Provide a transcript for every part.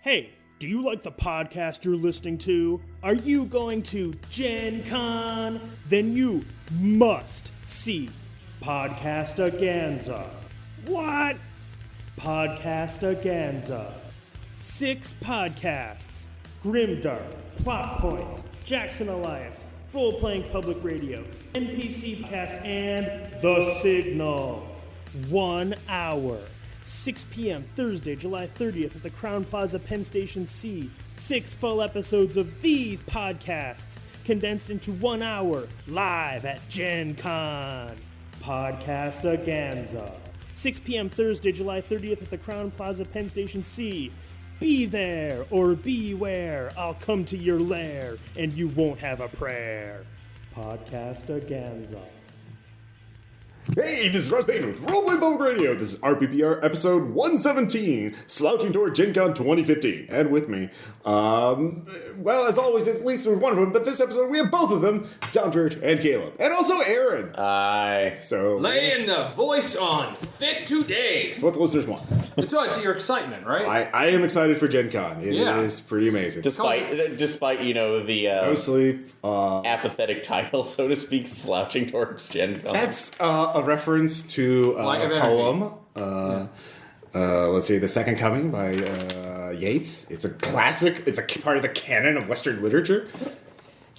Hey, do you like the podcast you're listening to? Are you going to Gen Con? Then you must see Podcastaganza. What? Podcastaganza. 6 podcasts. Grimdark, Plot Points, Jackson Elias, Full Playing Public Radio, NPC Cast, and The Signal. 1 hour. 6 p.m. Thursday, July 30th at the Crown Plaza Penn Station C. 6 full episodes of these podcasts condensed into 1 hour live at Gen Con. Podcastaganza. 6 p.m. Thursday, July 30th at the Crown Plaza Penn Station C. Be there or beware. I'll come to your lair and you won't have a prayer. Podcastaganza. Hey, this is Russ Payne with Roleplaying Public Radio. This is RPPR episode 117, Slouching Toward Gen Con 2015. And with me, well, as always, it's least with one of them, but this episode we have both of them, Tom Church and Caleb. And also Aaron. Aye. So laying the voice on fit today. It's what the listeners want. It's your excitement, right? I am excited for Gen Con. It is pretty amazing. Despite the Mostly, apathetic title, so to speak, Slouching Towards Gen Con. That's a reference to a poem. Let's see, The Second Coming by Yeats. It's a classic. It's a part of the canon of Western literature.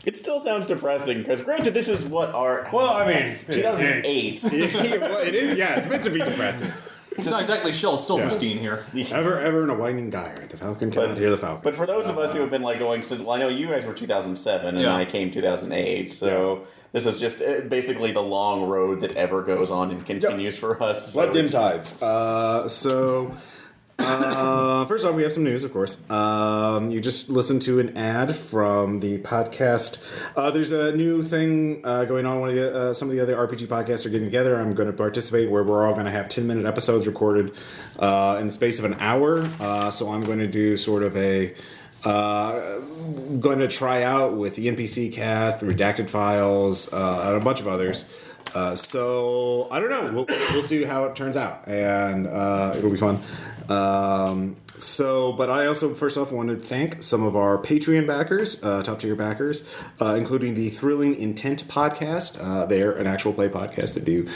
It still sounds depressing, because granted, this is what our... Well, I mean, 2008. Well, it is. Yeah, it's meant to be depressing. It's not exactly Shel Silverstein here. Ever in a winding gyre, the falcon cannot hear the falcon. But for those of us who have been going since... Well, I know you guys were 2007, and I came 2008, so... Yeah. This is just basically the long road that ever goes on and continues for us. Blood dim tides. First off, we have some news, of course. You just listened to an ad from the podcast. There's a new thing going on. Some of the other RPG podcasts are getting together. I'm going to participate where we're all going to have 10-minute episodes recorded in the space of an hour. So I'm going to do sort of a... going to try out with the NPC cast, the redacted files, and a bunch of others. So I don't know. We'll see how it turns out, and it'll be fun. But I also, first off, wanted to thank some of our Patreon backers, top-tier backers, including the Thrilling Intent podcast. They're an actual play podcast that do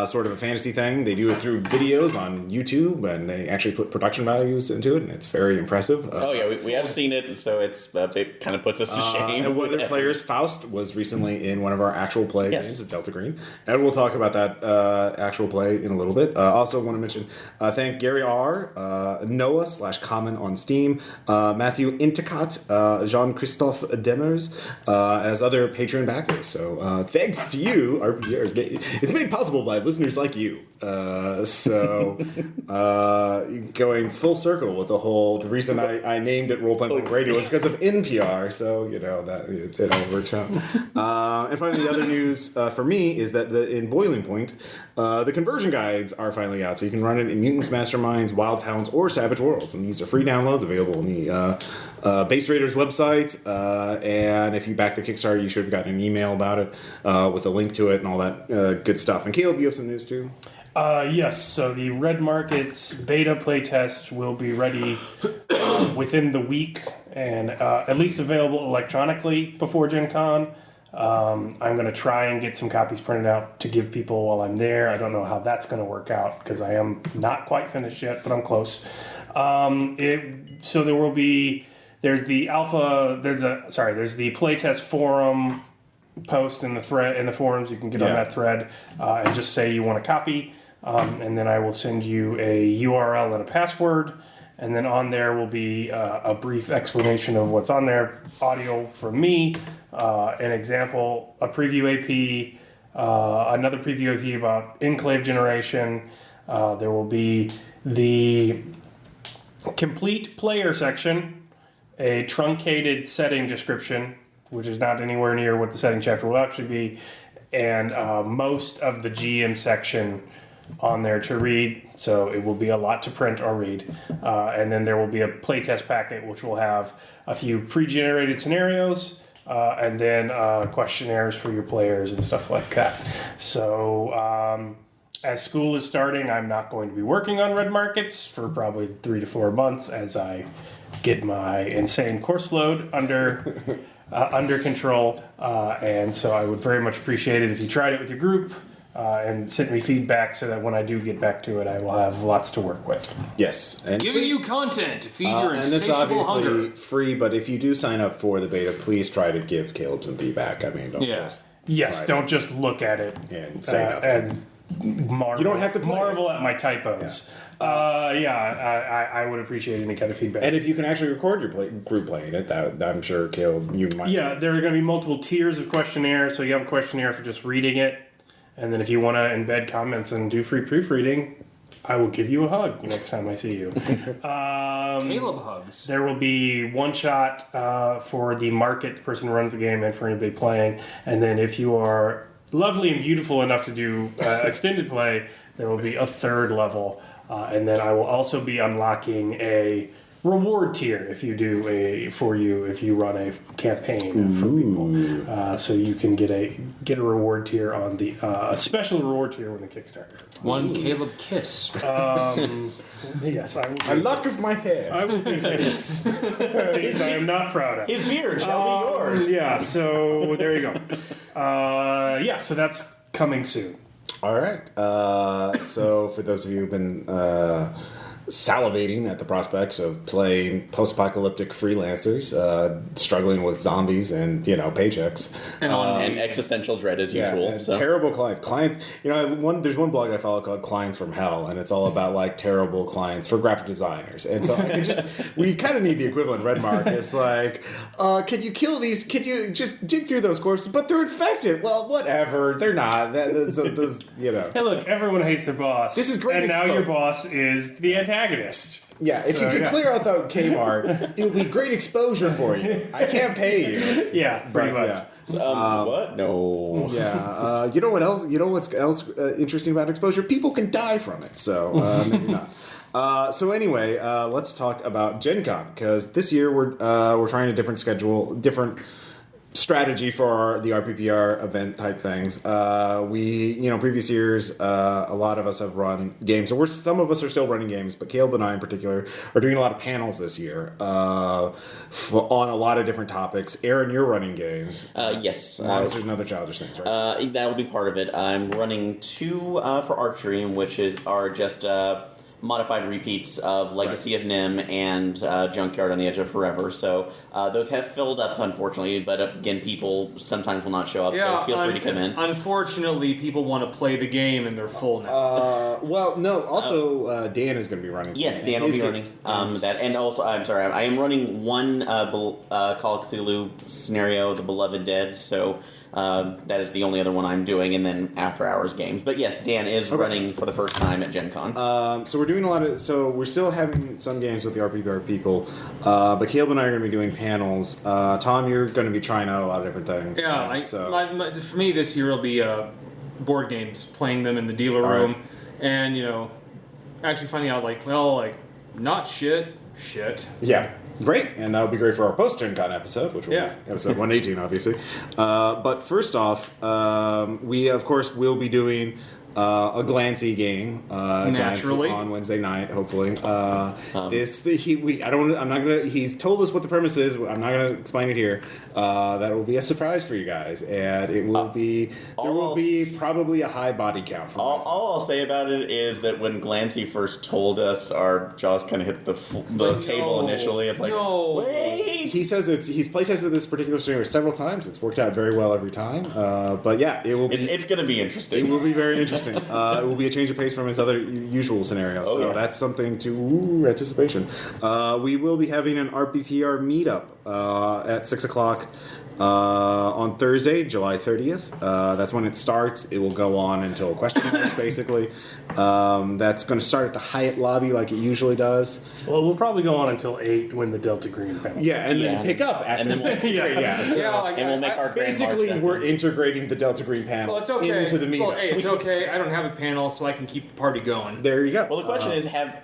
sort of a fantasy thing. They do it through videos on YouTube, and they actually put production values into it, and it's very impressive. We have seen it, so it kind of puts us to shame. And one of their players, Faust, was recently in one of our actual play games of Delta Green, and we'll talk about that actual play in a little bit. Also want to mention, thank Gary R., Noah /Common on Steam, Matthew Inticott, Jean-Christophe Demers, as other Patreon backers. So thanks to you, RPPR. It's made possible by listeners like you. Going full circle with the reason I named it Role Playing Public Radio was because of NPR. So that it all works out. And finally, the other news for me is that in Boiling Point, the conversion guides are finally out, so you can run it in Mutants, Masterminds, Wild Talents, or Savage Worlds. And these are free downloads available on the Base Raiders website. And if you back the Kickstarter, you should have gotten an email about it with a link to it and all that good stuff. And Caleb, you have some news too? Yes, so the Red Markets beta playtest will be ready within the week and at least available electronically before Gen Con. I'm going to try and get some copies printed out to give people while I'm there. I don't know how that's going to work out because I am not quite finished yet, but I'm close. So there will be, there's the playtest forum post in the thread, in the forums. You can get on that thread and just say you want a copy. And then I will send you a URL and a password. And then on there will be a brief explanation of what's on there, audio from me, an example, a preview AP, another preview AP about Enclave Generation. There will be the complete player section, a truncated setting description, which is not anywhere near what the setting chapter will actually be, and most of the GM section on there to read, so it will be a lot to print or read. And then there will be a playtest packet which will have a few pre-generated scenarios and then questionnaires for your players and stuff like that. So as school is starting, I'm not going to be working on Red Markets for probably 3 to 4 months as I get my insane course load under control, and so I would very much appreciate it if you tried it with your group and sent me feedback so that when I do get back to it, I will have lots to work with. Yes. And giving you content to feed your and this is insatiable obviously hunger. free, but if you do sign up for the beta, please try to give Caleb some feedback. I mean, don't just Yes, don't just look at it and say nothing. And marvel. You don't have to play marvel at my typos. I would appreciate any kind of feedback. And if you can actually record your group playing it, that I'm sure Caleb, you might. Yeah, there are going to be multiple tiers of questionnaire, so you have a questionnaire for just reading it, and then if you want to embed comments and do free proofreading, I will give you a hug next time I see you. Caleb hugs. There will be one shot for the market, the person who runs the game, and for anybody playing. And then if you are lovely and beautiful enough to do extended play, there will be a third level. And then I will also be unlocking a reward tier if you do if you run a campaign for people. So you can get a reward tier on the a special reward tier when the Kickstarter. One Caleb kiss. Yes, I will. A lock of my hair. I will do things I am not proud of. His beard shall be yours. Yeah, so there you go. So that's coming soon. All right. So for those of you who've been salivating at the prospects of playing post-apocalyptic freelancers, struggling with zombies and paychecks, and existential dread as usual. So. Terrible client. There's one blog I follow called Clients from Hell, and it's all about like terrible clients for graphic designers. And so we kind of need the equivalent. Redmark. It's like, can you kill these? Can you just dig through those corpses? But they're infected. Well, whatever. They're not. Those. Hey, look, everyone hates their boss. This is great. And now your boss is the antagonist. Yeah, if you could clear out the Kmart, it would be great exposure for you. I can't pay you. Yeah, pretty much. Yeah. What? No. Yeah. You know what else? You know what's else interesting about exposure? People can die from it. So maybe not. So anyway, let's talk about Gen Con, because this year we're trying a different schedule, different strategy for the RPPR event type things. Previous years, a lot of us have run games, and some of us are still running games, but Caleb and I in particular are doing a lot of panels this year on a lot of different topics. Aaron, you're running games. Yes. Monsters and other childish things, right? That will be part of it. I'm running 2 for Archery, which are just modified repeats of Legacy of Nim and Junkyard on the Edge of Forever. So those have filled up, unfortunately, but again, people sometimes will not show up, so feel free to come in. Unfortunately, people want to play the game and they're full now. Dan is going to be running. Yes, Dan will be running that. And also, I'm sorry, I am running one Call of Cthulhu scenario, The Beloved Dead, so that is the only other one I'm doing, and then after hours games. But yes, Dan is running for the first time at Gen Con. So we're doing we're still having some games with the RPPR people, but Caleb and I are going to be doing panels. Tom, you're going to be trying out a lot of different things. Yeah, for me this year will be board games, playing them in the dealer room, and actually finding out not shit. Yeah. Great, and that'll be great for our post-Gen Con episode, which will be episode 118, obviously. But first off, we, of course, will be doing a Glancy game naturally on Wednesday night, hopefully. He's told us what the premise is. I'm not going to explain it here. That will be a surprise for you guys, and it will be probably a high body count. All I'll say about it is that when Glancy first told us, our jaws kind of hit the table initially. It's like, wait. He says he's playtested this particular scenario several times. It's worked out very well every time. But yeah, it will be. It's going to be interesting. It will be very interesting. It will be a change of pace from his other usual scenarios. That's something to anticipation. We will be having an RPPR meetup at 6 o'clock on Thursday, July 30th. That's when it starts. It will go on until question hours, basically. That's going to start at the Hyatt lobby like it usually does. Well, we'll probably go on until 8 when the Delta Green panel. Yeah, and then pick up after. And then we'll make our basically we're integrating the Delta Green panel into the meetup. Well, hey, it's okay. I don't have a panel, so I can keep the party going. There you go. Well, the question is, have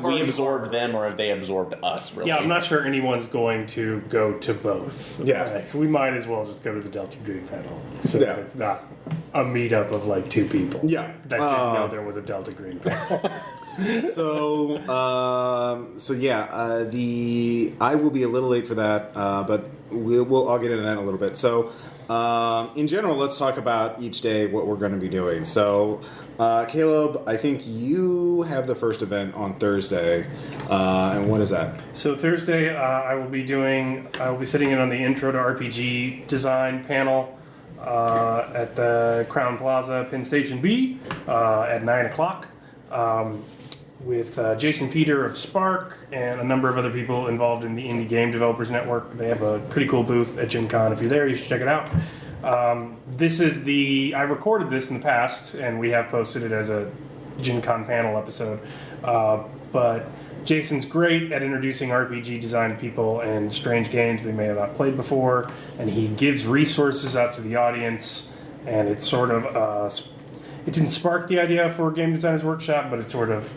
we absorbed them, or have they absorbed us? Really? Yeah, I'm not sure anyone's going to go to both. Yeah. We might as well just go to the Delta Green panel, so Yeah. that it's not a meetup of like 2 people. Yeah. that didn't know there was a Delta Green panel. So yeah, I will be a little late for that, but I'll get into that in a little bit. So, in general, let's talk about each day what we're going to be doing. So, Caleb, I think you have the first event on Thursday, and what is that? So Thursday, I will be sitting in on the Intro to RPG Design panel at the Crown Plaza, Penn Station B, at 9:00. With Jason Peter of Spark and a number of other people involved in the Indie Game Developers Network. They have a pretty cool booth at Gen Con. If you're there, you should check it out. I recorded this in the past, and we have posted it as a Gen Con panel episode. But Jason's great at introducing RPG design to people and strange games they may have not played before, and he gives resources out to the audience, and it's sort of it didn't spark the idea for Game Designers Workshop, but it sort of,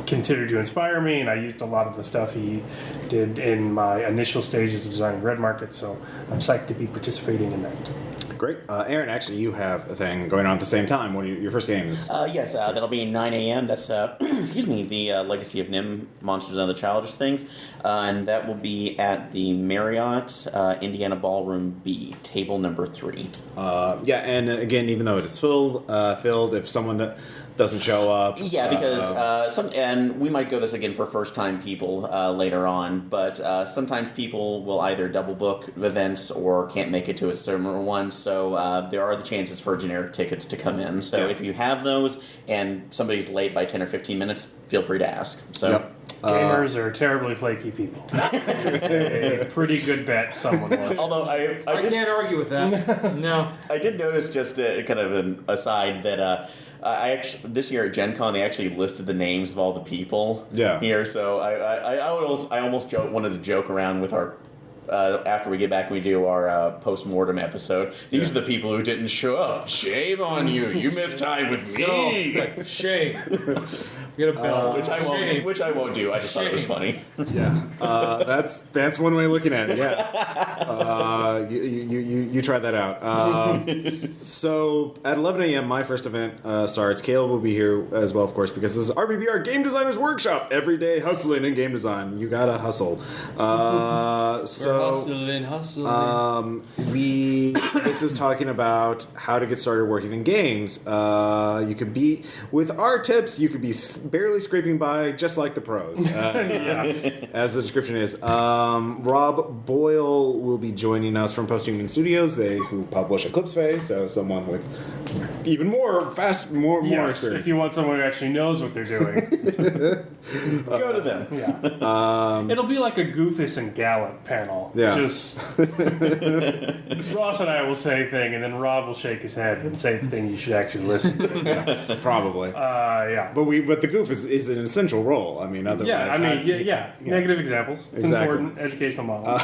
continued to inspire me, and I used a lot of the stuff he did in my initial stages of designing Red Market, so I'm psyched to be participating in that. Great. Aaron, actually, you have a thing going on at the same time. Your first game is... Yes, that'll be 9 a.m. That's, excuse me, the Legacy of Nim, Monsters and Other Childish Things. And that will be at the Marriott Indiana Ballroom B, table number 3. Yeah, and again, even though it is filled, if someone doesn't show up... Yeah, because and we might go this again for first-time people later on, but sometimes people will either double book events or can't make it to a similar one, so there are the chances for generic tickets to come in. So if you have those and somebody's late by 10 or 15 minutes, feel free to ask. So. Yep. Gamers are terribly flaky people. A pretty good bet someone was. Although I can't argue with that. No. I did notice, just kind of an aside, that I actually, this year at Gen Con, they actually listed the names of all the people here. So I almost wanted to joke around with our after we get back and we do our post-mortem episode. These are the people who didn't show up. Shame on you. You missed time with me. No, shame. Get a bell. Which I won't do. I just thought it was funny. Yeah, that's one way of looking at it. Yeah, you try that out. So at 11 a.m. my first event starts. Caleb will be here as well, of course, because this is RPPR Game Designers Workshop. Every day hustling in game design. You gotta hustle. Hustling. This is talking about how to get started working in games. You could be, with our tips, you could be barely scraping by, just like the pros. As the description is. Rob Boyle will be joining us from Post-Human Studios, who publish Eclipse Phase, so someone with even more experience. If you want someone who actually knows what they're doing, go to them. Yeah. It'll be like a Goofus and Gallant panel. Yeah. Just Ross and I will say a thing, and then Rob will shake his head and say the thing you should actually listen to. Yeah. Probably. Yeah. But the goof is an essential role. I mean, otherwise. Yeah. Negative examples. It's an important educational model.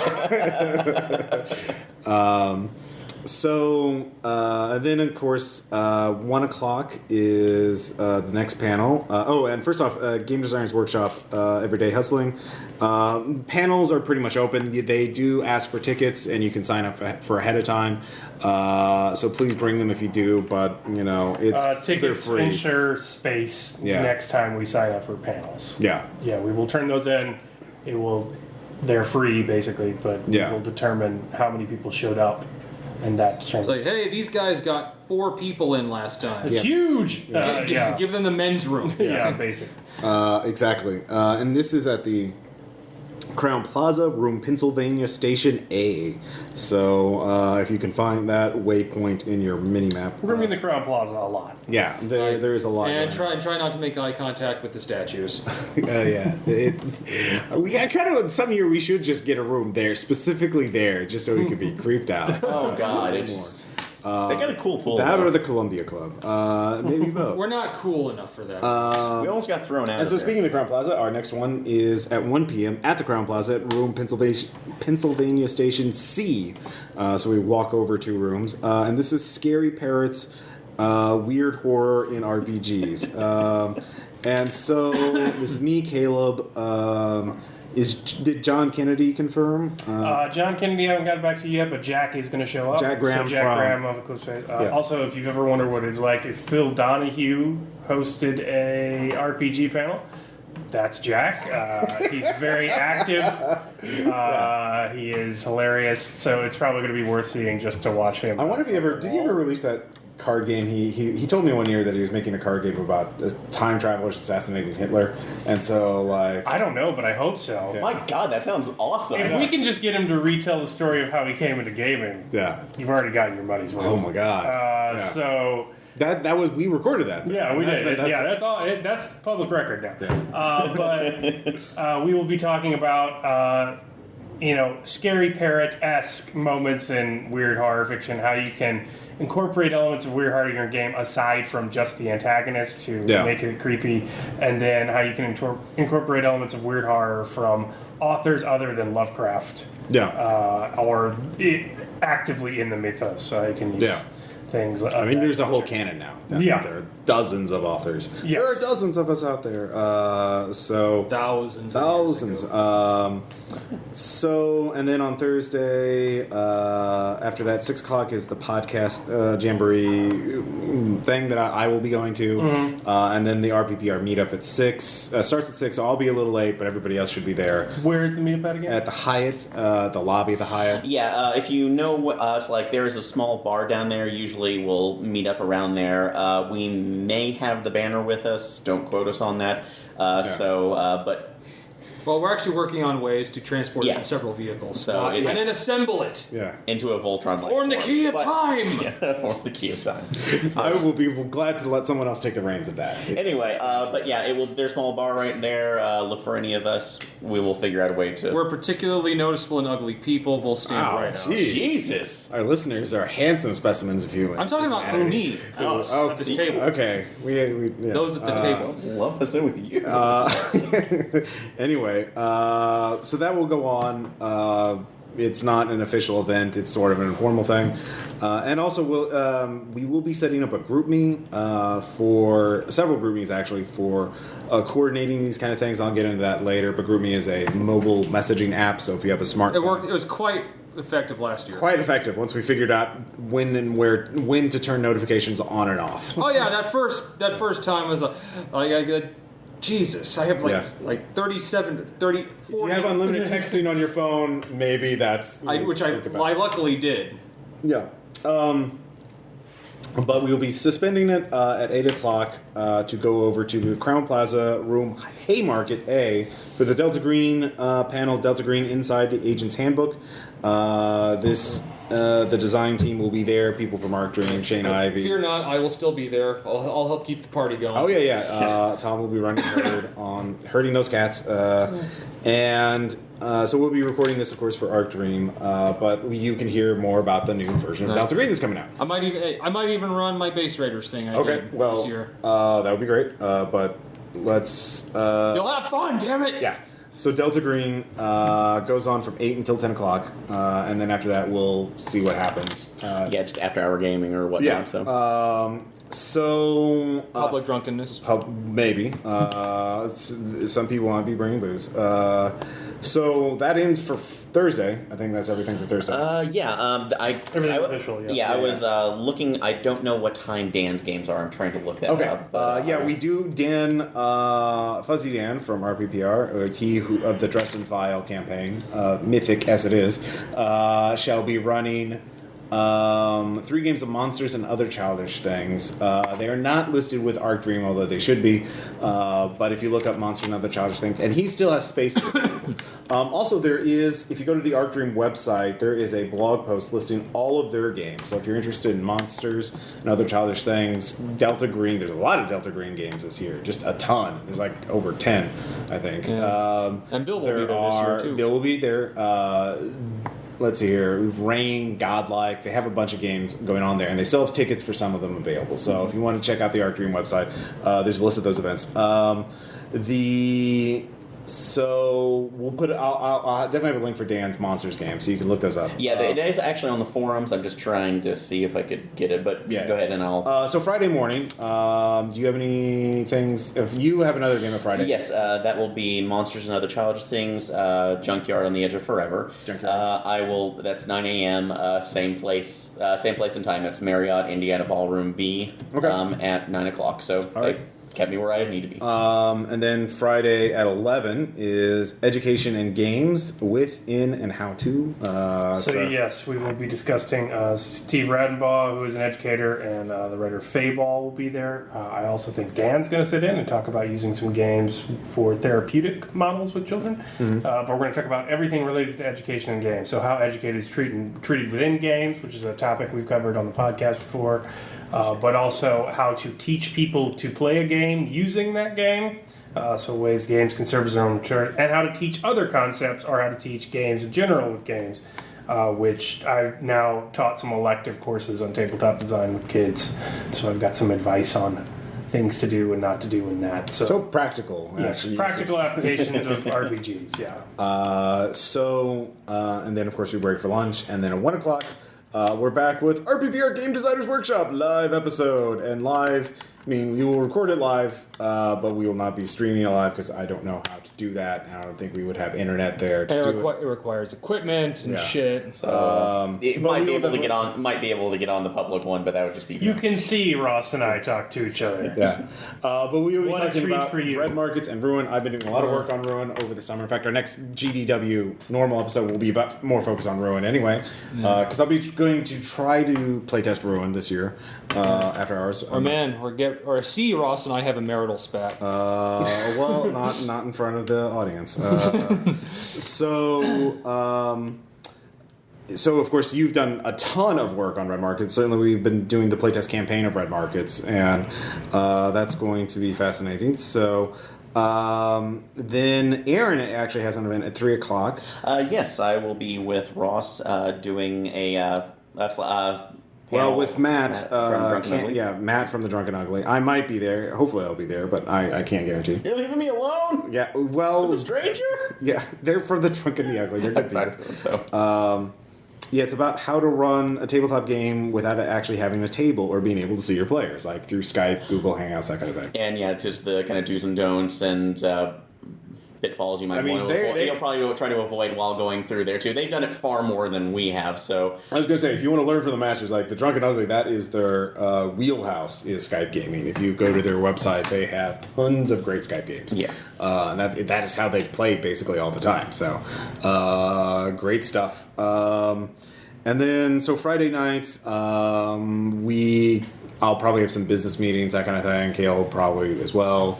Then of course, 1 o'clock is the next panel. And first off, Game Designers Workshop, Everyday Hustling. Panels are pretty much open. They do ask for tickets, and you can sign up for ahead of time. So please bring them if you do. But it's tickets free. ensure space next time we sign up for panels. Yeah, we will turn those in. They're free basically, but we will determine how many people showed up. And that determines. It's like, hey, these guys got 4 people in last time. It's huge. Give them the men's room. Basically. Exactly. And this is at the Crown Plaza, room Pennsylvania Station A. So if you can find that waypoint in your mini-map. We're going to be in the Crown Plaza a lot. Yeah, there is a lot. And try not to make eye contact with the statues. Some year we should just get a room there, specifically there, just so we could be creeped out. Oh, God. They got a cool pool. That or the Columbia Club. Maybe both. We're not cool enough for that. We almost got thrown out. And so speaking of the Crown Plaza, our next one is at 1 p.m. at the Crown Plaza at room Pennsylvania Station C. So we walk over 2 rooms. And this is Scary Parrots, Weird Horror in RPGs. And so this is me, Caleb, Did John Kennedy confirm? John Kennedy, I haven't gotten back to you yet, but Jack is going to show up. Jack Graham Jack from- Graham of Eclipse Phase. Yeah. Also, if you've ever wondered what it's like, if Phil Donahue hosted a RPG panel, that's Jack. He's very active. He is hilarious, so it's probably going to be worth seeing just to watch him. I wonder if he ever did. He ever release that card game? He told me one year that he was making a card game about time travelers assassinating Hitler, and so like I don't know, but I hope so. Yeah. My God, that sounds awesome. If we can just get him to retell the story of how he came into gaming, yeah. you've already gotten your money's worth. Oh my God. Yeah. So. That was we recorded that. Yeah, we did. That's That's all. That's public record now. Yeah. But we will be talking about scary parrot-esque moments in weird horror fiction. How you can incorporate elements of weird horror in your game aside from just the antagonist to make it creepy, and then how you can incorporate elements of weird horror from authors other than Lovecraft. Or actively in the mythos. So you can use. Things. I mean, there's a whole canon now. There are dozens of authors. Yes. There are dozens of us out there. So Thousands. And then on Thursday, after that, 6 o'clock is the podcast jamboree thing that I will be going to, and then the RPPR meetup at 6 starts at 6. So I'll be a little late, but everybody else should be there. Where is the meetup at again? At the Hyatt, the lobby of the Hyatt. Yeah, if you know what, it's like there is a small bar down there. Usually we'll meet up around there. We may have the banner with us. Don't quote us on that. But... Well, we're actually working on ways to transport it in several vehicles. And then assemble it. Yeah. Into a Voltron. Form the key of time! Yeah, form the key of time. I will be glad to let someone else take the reins of that. Anyway, but yeah, there's a small bar right there. Look for any of us. We will figure out a way to... We're particularly noticeable and ugly people. We'll stand right out. Jesus! Our listeners are handsome specimens of humans. I'm talking about me, us, at this table. Okay. We Those at the table. Love us in with you. Anyway, so that will go on. It's not an official event. It's sort of an informal thing. And also, we will be setting up a group me for several group me's actually for coordinating these kind of things. I'll get into that later. But GroupMe is a mobile messaging app. So if you have a smartphone, it worked. It was quite effective last year. Quite effective once we figured out when to turn notifications on and off. Oh yeah, that first time was I got. Jesus, I have like 37, 30, 40. If you have unlimited texting on your phone, maybe that's... I luckily did. Yeah. But we will be suspending it at 8 o'clock to go over to the Crown Plaza room Haymarket A for the Delta Green panel, Delta Green Inside the Agent's Handbook. The design team will be there. People from Arc Dream, Shane Ivey. Fear not, I will still be there. I'll help keep the party going. Oh yeah. Tom will be running herd on herding those cats, and so we'll be recording this, of course, for Arc Dream. But you can hear more about the new version of Delta Green that's coming out. I might even run my Base Raiders thing. This year. That would be great. But let's. You'll have fun, damn it! Yeah. So Delta Green goes on from 8 until 10 o'clock, and then after that we'll see what happens. Just after hour gaming or whatnot. So public drunkenness. Maybe. Some people want to be bringing booze. So that ends for Thursday. I think that's everything for Thursday. Everything official. I was looking. I don't know what time Dan's games are. I'm trying to look that up. But, we do. Dan, Fuzzy Dan from RPPR, he who of the Dresden File campaign, mythic as it is, shall be running 3 games of Monsters and Other Childish Things. They are not listed with Arc Dream, although they should be. But if you look up Monsters and Other Childish Things, and he still has space. Also, there is, if you go to the Arc Dream website, there is a blog post listing all of their games. So if you're interested in Monsters and Other Childish Things, Delta Green, there's a lot of Delta Green games this year, just a ton. There's like over 10, I think. Yeah. And Bill will be there this year too. Bill will be there. Let's see here. Rain, Godlike. They have a bunch of games going on there, and they still have tickets for some of them available. So if you want to check out the Arc Dream website, there's a list of those events. So we'll put. I'll definitely have a link for Dan's Monsters game, so you can look those up. Yeah, it is actually on the forums. I'm just trying to see if I could get it, but go ahead and I'll. So Friday morning, do you have any things? If you have another game on Friday, Yes, that will be Monsters and Other Childish Things, Junkyard on the Edge of Forever. Junkyard. I will. That's 9 a.m. Same place and time. It's Marriott Indiana Ballroom B. Okay. At 9 o'clock. So they kept me where I need to be. And then Friday at 11 is Education and Games with, in, and how to. So yes, we will be discussing Steve Radenbaugh, who is an educator, and the writer Fayball will be there. I also think Dan's going to sit in and talk about using some games for therapeutic models with children. But we're going to talk about everything related to education and games. So how educators treated within games, which is a topic we've covered on the podcast before. But also how to teach people to play a game using that game. So ways games can serve as their own material, and how to teach other concepts, or how to teach games in general with games, which I've now taught some elective courses on tabletop design with kids. So I've got some advice on things to do and not to do in that. So practical. Yes, practical applications of RPGs, yeah. And then, of course, we break for lunch, and then at 1 o'clock, we're back with RPPR Game Designers Workshop live episode. And live, I mean, we will record it live, but we will not be streaming it live because I don't know how to do that, and I don't think we would have internet there to do it. It requires equipment and shit. And so. It might be able to get on. Might be able to get on the public one, but that would just be. You can see Ross and I talk to each other. Yeah, but we will be What a talking treat about for you. Red Markets and Ruin. I've been doing a lot of work on Ruin over the summer. In fact, our next GDW normal episode will be about more focused on Ruin anyway, because I'll be going to try to playtest Ruin this year after ours. Or see Ross and I have a marital spat. Well, not in front of the audience. So of course you've done a ton of work on Red Markets. Certainly we've been doing the playtest campaign of Red Markets, and that's going to be fascinating. So then Aaron actually has an event at 3 o'clock. Yes, I will be with Ross doing a. With Matt, from Drunken Ugly. Matt from the Drunken Ugly. I might be there. Hopefully, I'll be there, but I can't guarantee. You're leaving me alone? Yeah, well, A stranger? Yeah, they're from the Drunken the Ugly. They're good people. So. Yeah, it's about how to run a tabletop game without actually having a table or being able to see your players, like through Skype, Google Hangouts, that kind of thing. And just the kind of do's and don'ts and pitfalls you might want to avoid. You'll probably try to avoid while going through there too. They've done it far more than we have. So I was going to say, if you want to learn from the masters, like the Drunken Ugly, that is their wheelhouse is Skype gaming. If you go to their website, they have tons of great Skype games. Yeah, and that is how they play basically all the time. So great stuff. And then so Friday nights, I'll probably have some business meetings, that kind of thing. Kale probably as well.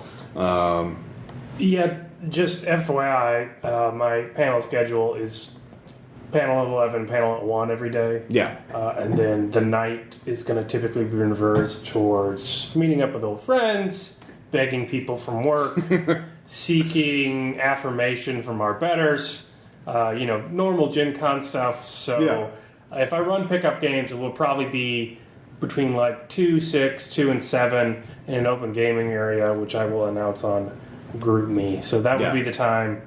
Yeah, just FYI, my panel schedule is panel at 11, panel at 1 every day. Yeah. And then the night is going to typically be reversed towards meeting up with old friends, begging people from work, seeking affirmation from our betters, normal Gen Con stuff. So if I run pickup games, it will probably be between like 2, 6, 2, and 7 in an open gaming area, which I will announce on GroupMe. So that would be the time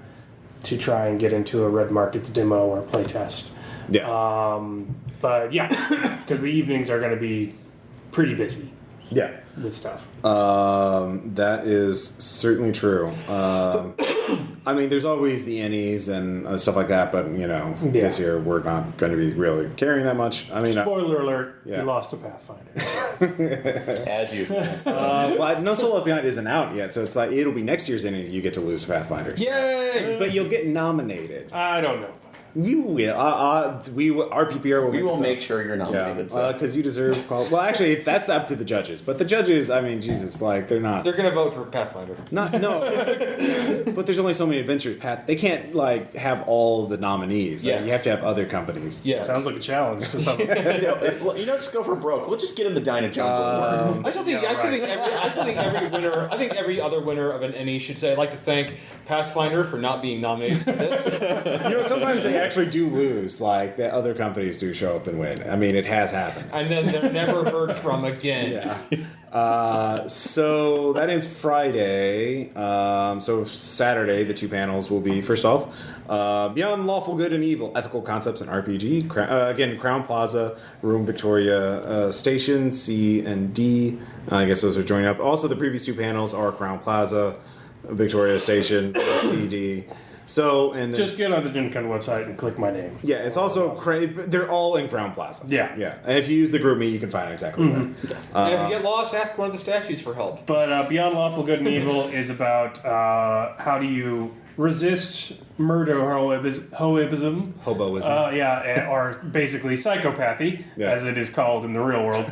to try and get into a Red Markets demo or playtest. Yeah. But yeah, because the evenings are going to be pretty busy. Yeah. With stuff. That is certainly true. I mean, there's always the innies and stuff like that, but this year we're not going to be really carrying that much. I mean, spoiler alert: you lost a Pathfinder. As usual. No Soul Left Behind isn't out yet, so it's like it'll be next year's inning. You get to lose Pathfinders. Yay! But you'll get nominated. I don't know. You will. RPPR will. We will make sure you're nominated. Because you deserve. Well, actually, that's up to the judges. But the judges, I mean, Jesus, like they're not. They're going to vote for Pathfinder. No. But there's only so many adventures, Pat. They can't have all the nominees. Yes. You have to have other companies. Yeah, sounds like a challenge. Just go for broke. We'll just get him the Dinah Jones award. I still think every winner. I think every other winner of an Emmy should say, "I'd like to thank Pathfinder for not being nominated for this." Sometimes they actually do lose. Like the other companies do show up and win. I mean, it has happened. And then they're never heard from again. Yeah. So that ends Friday. So Saturday, the 2 panels will be, first off, Beyond Lawful Good and Evil, Ethical Concepts in RPG. Again, Crown Plaza, Room Victoria Station, C and D. I guess those are joining up. Also, the previous 2 panels are Crown Plaza, Victoria Station, C, D. So, and then, just get on the Gen Con website and click my name. yeah, it's also they're all in Crown Plaza. Yeah. yeah. And if you use the group me, you can find it exactly where. And if you get lost, ask one of the statues for help. But Beyond Lawful Good and Evil is about how do you resist murder hoibism. Hoboism. Or basically psychopathy, Yeah. as it is called in the real world.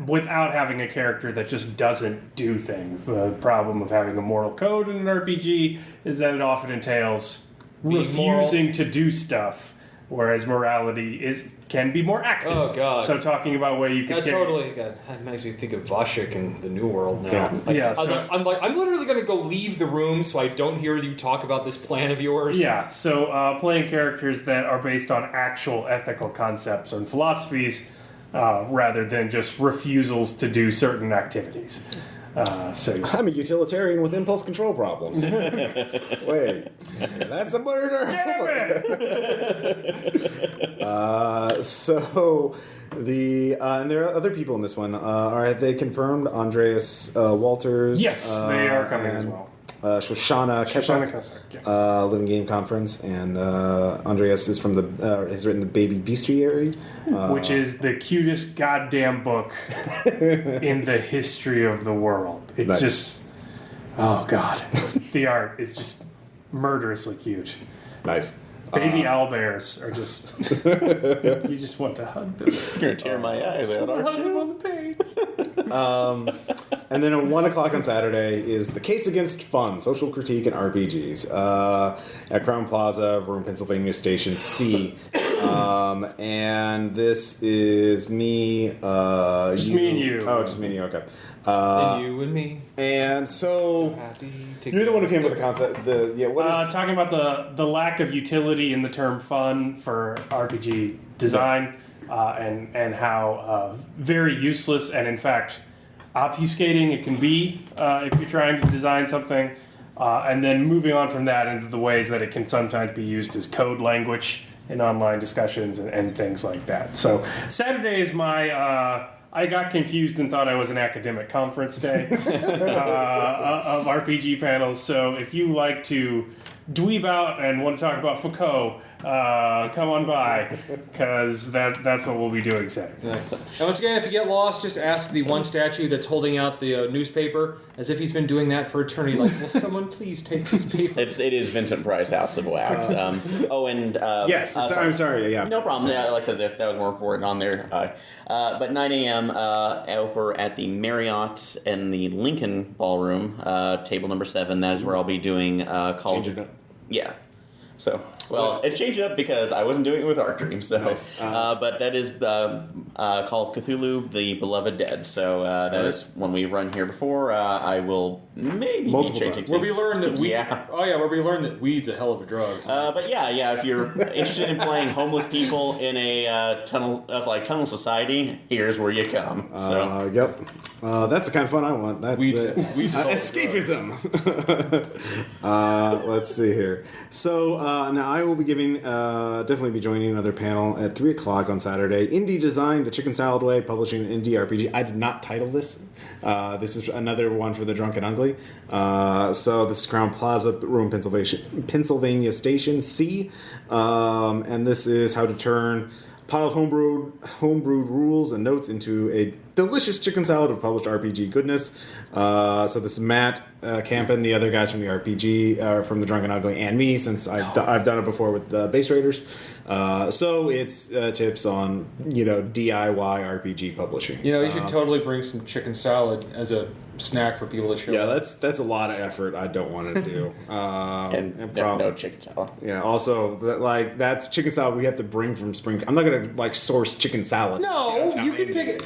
Without having a character that just doesn't do things. The problem of having a moral code in an RPG is that it often entails refusing to do stuff, whereas morality can be more active. Oh, God. So talking about where you can That makes me think of Vashik in the New World now. Yeah. I'm literally going to go leave the room so I don't hear you talk about this plan of yours. Yeah, so playing characters that are based on actual ethical concepts and philosophies rather than just refusals to do certain activities. I'm a utilitarian with impulse control problems. Wait, that's a murder. So and there are other people in this one. Are they confirmed? Andreas Walters. Yes, they are coming as well. Shoshana Kesak, yeah. Living Game Conference, and Andreas is from has written the Baby Bestiary, which is the cutest goddamn book in the history of the world. It's just, oh god, the art is just murderously cute. Nice. Baby owlbears are just, you just want to hug them. You're going to tear my eyes out, aren't Hug them you? on the page. And then at 1 o'clock on Saturday is The Case Against Fun, Social Critique and RPGs at Crown Plaza, Room Pennsylvania Station C. And this is me. Just me and you. Oh, just me and you, okay. And you and me. And so Happy you're the one who came up with the concept. Talking about the lack of utility in the term fun for RPG design, and how very useless and in fact obfuscating it can be if you're trying to design something, and then moving on from that into the ways that it can sometimes be used as code language in online discussions and things like that. So Saturday is my I got confused and thought I was an academic conference day of RPG panels. So if you like to dweeb out and want to talk about Foucault, come on by, because that's what we'll be doing Saturday. And once again, if you get lost, just ask the one statue that's holding out the newspaper, as if he's been doing that for eternity. Like, will someone please take this paper? It is Vincent Price, House of Wax. yes, I'm sorry. Yeah, no problem. Yeah, like I said, that was more important on there. But 9 a.m. Over at the Marriott in the Lincoln Ballroom, table number 7. That is where I'll be doing Call of... Yeah. So, well, it's changed up because I wasn't doing it with Art Dream. So, nice. But that is Call of Cthulhu, The Beloved Dead. So that is one we've run here before. I will maybe be changing where we learn that where we learn that weed's a hell of a drug. But yeah, if you're interested in playing homeless people in a tunnel society, here's where you come. So. Yep. That's the kind of fun I want. That's escapism. Let's see here. So now I will be definitely be joining another panel at 3 o'clock on Saturday. Indie Design, The Chicken Salad Way, publishing an indie RPG. I did not title this. This is another one for the Drunk and Ugly. So this is Crown Plaza, Room Pennsylvania Station C. And this is how to turn a pile of homebrewed rules and notes into a delicious chicken salad of published RPG goodness. So this is Matt Campen, the other guys from the RPG, from the Drunk and Ugly, and me, since I've done it before with Base Raiders. So it's tips on DIY RPG publishing. You should totally bring some chicken salad as a snack for people to show. Yeah, that's a lot of effort I don't want to do. and no chicken salad. Yeah. Also, that's chicken salad we have to bring from Spring. I'm not gonna source chicken salad. No, you can pick it.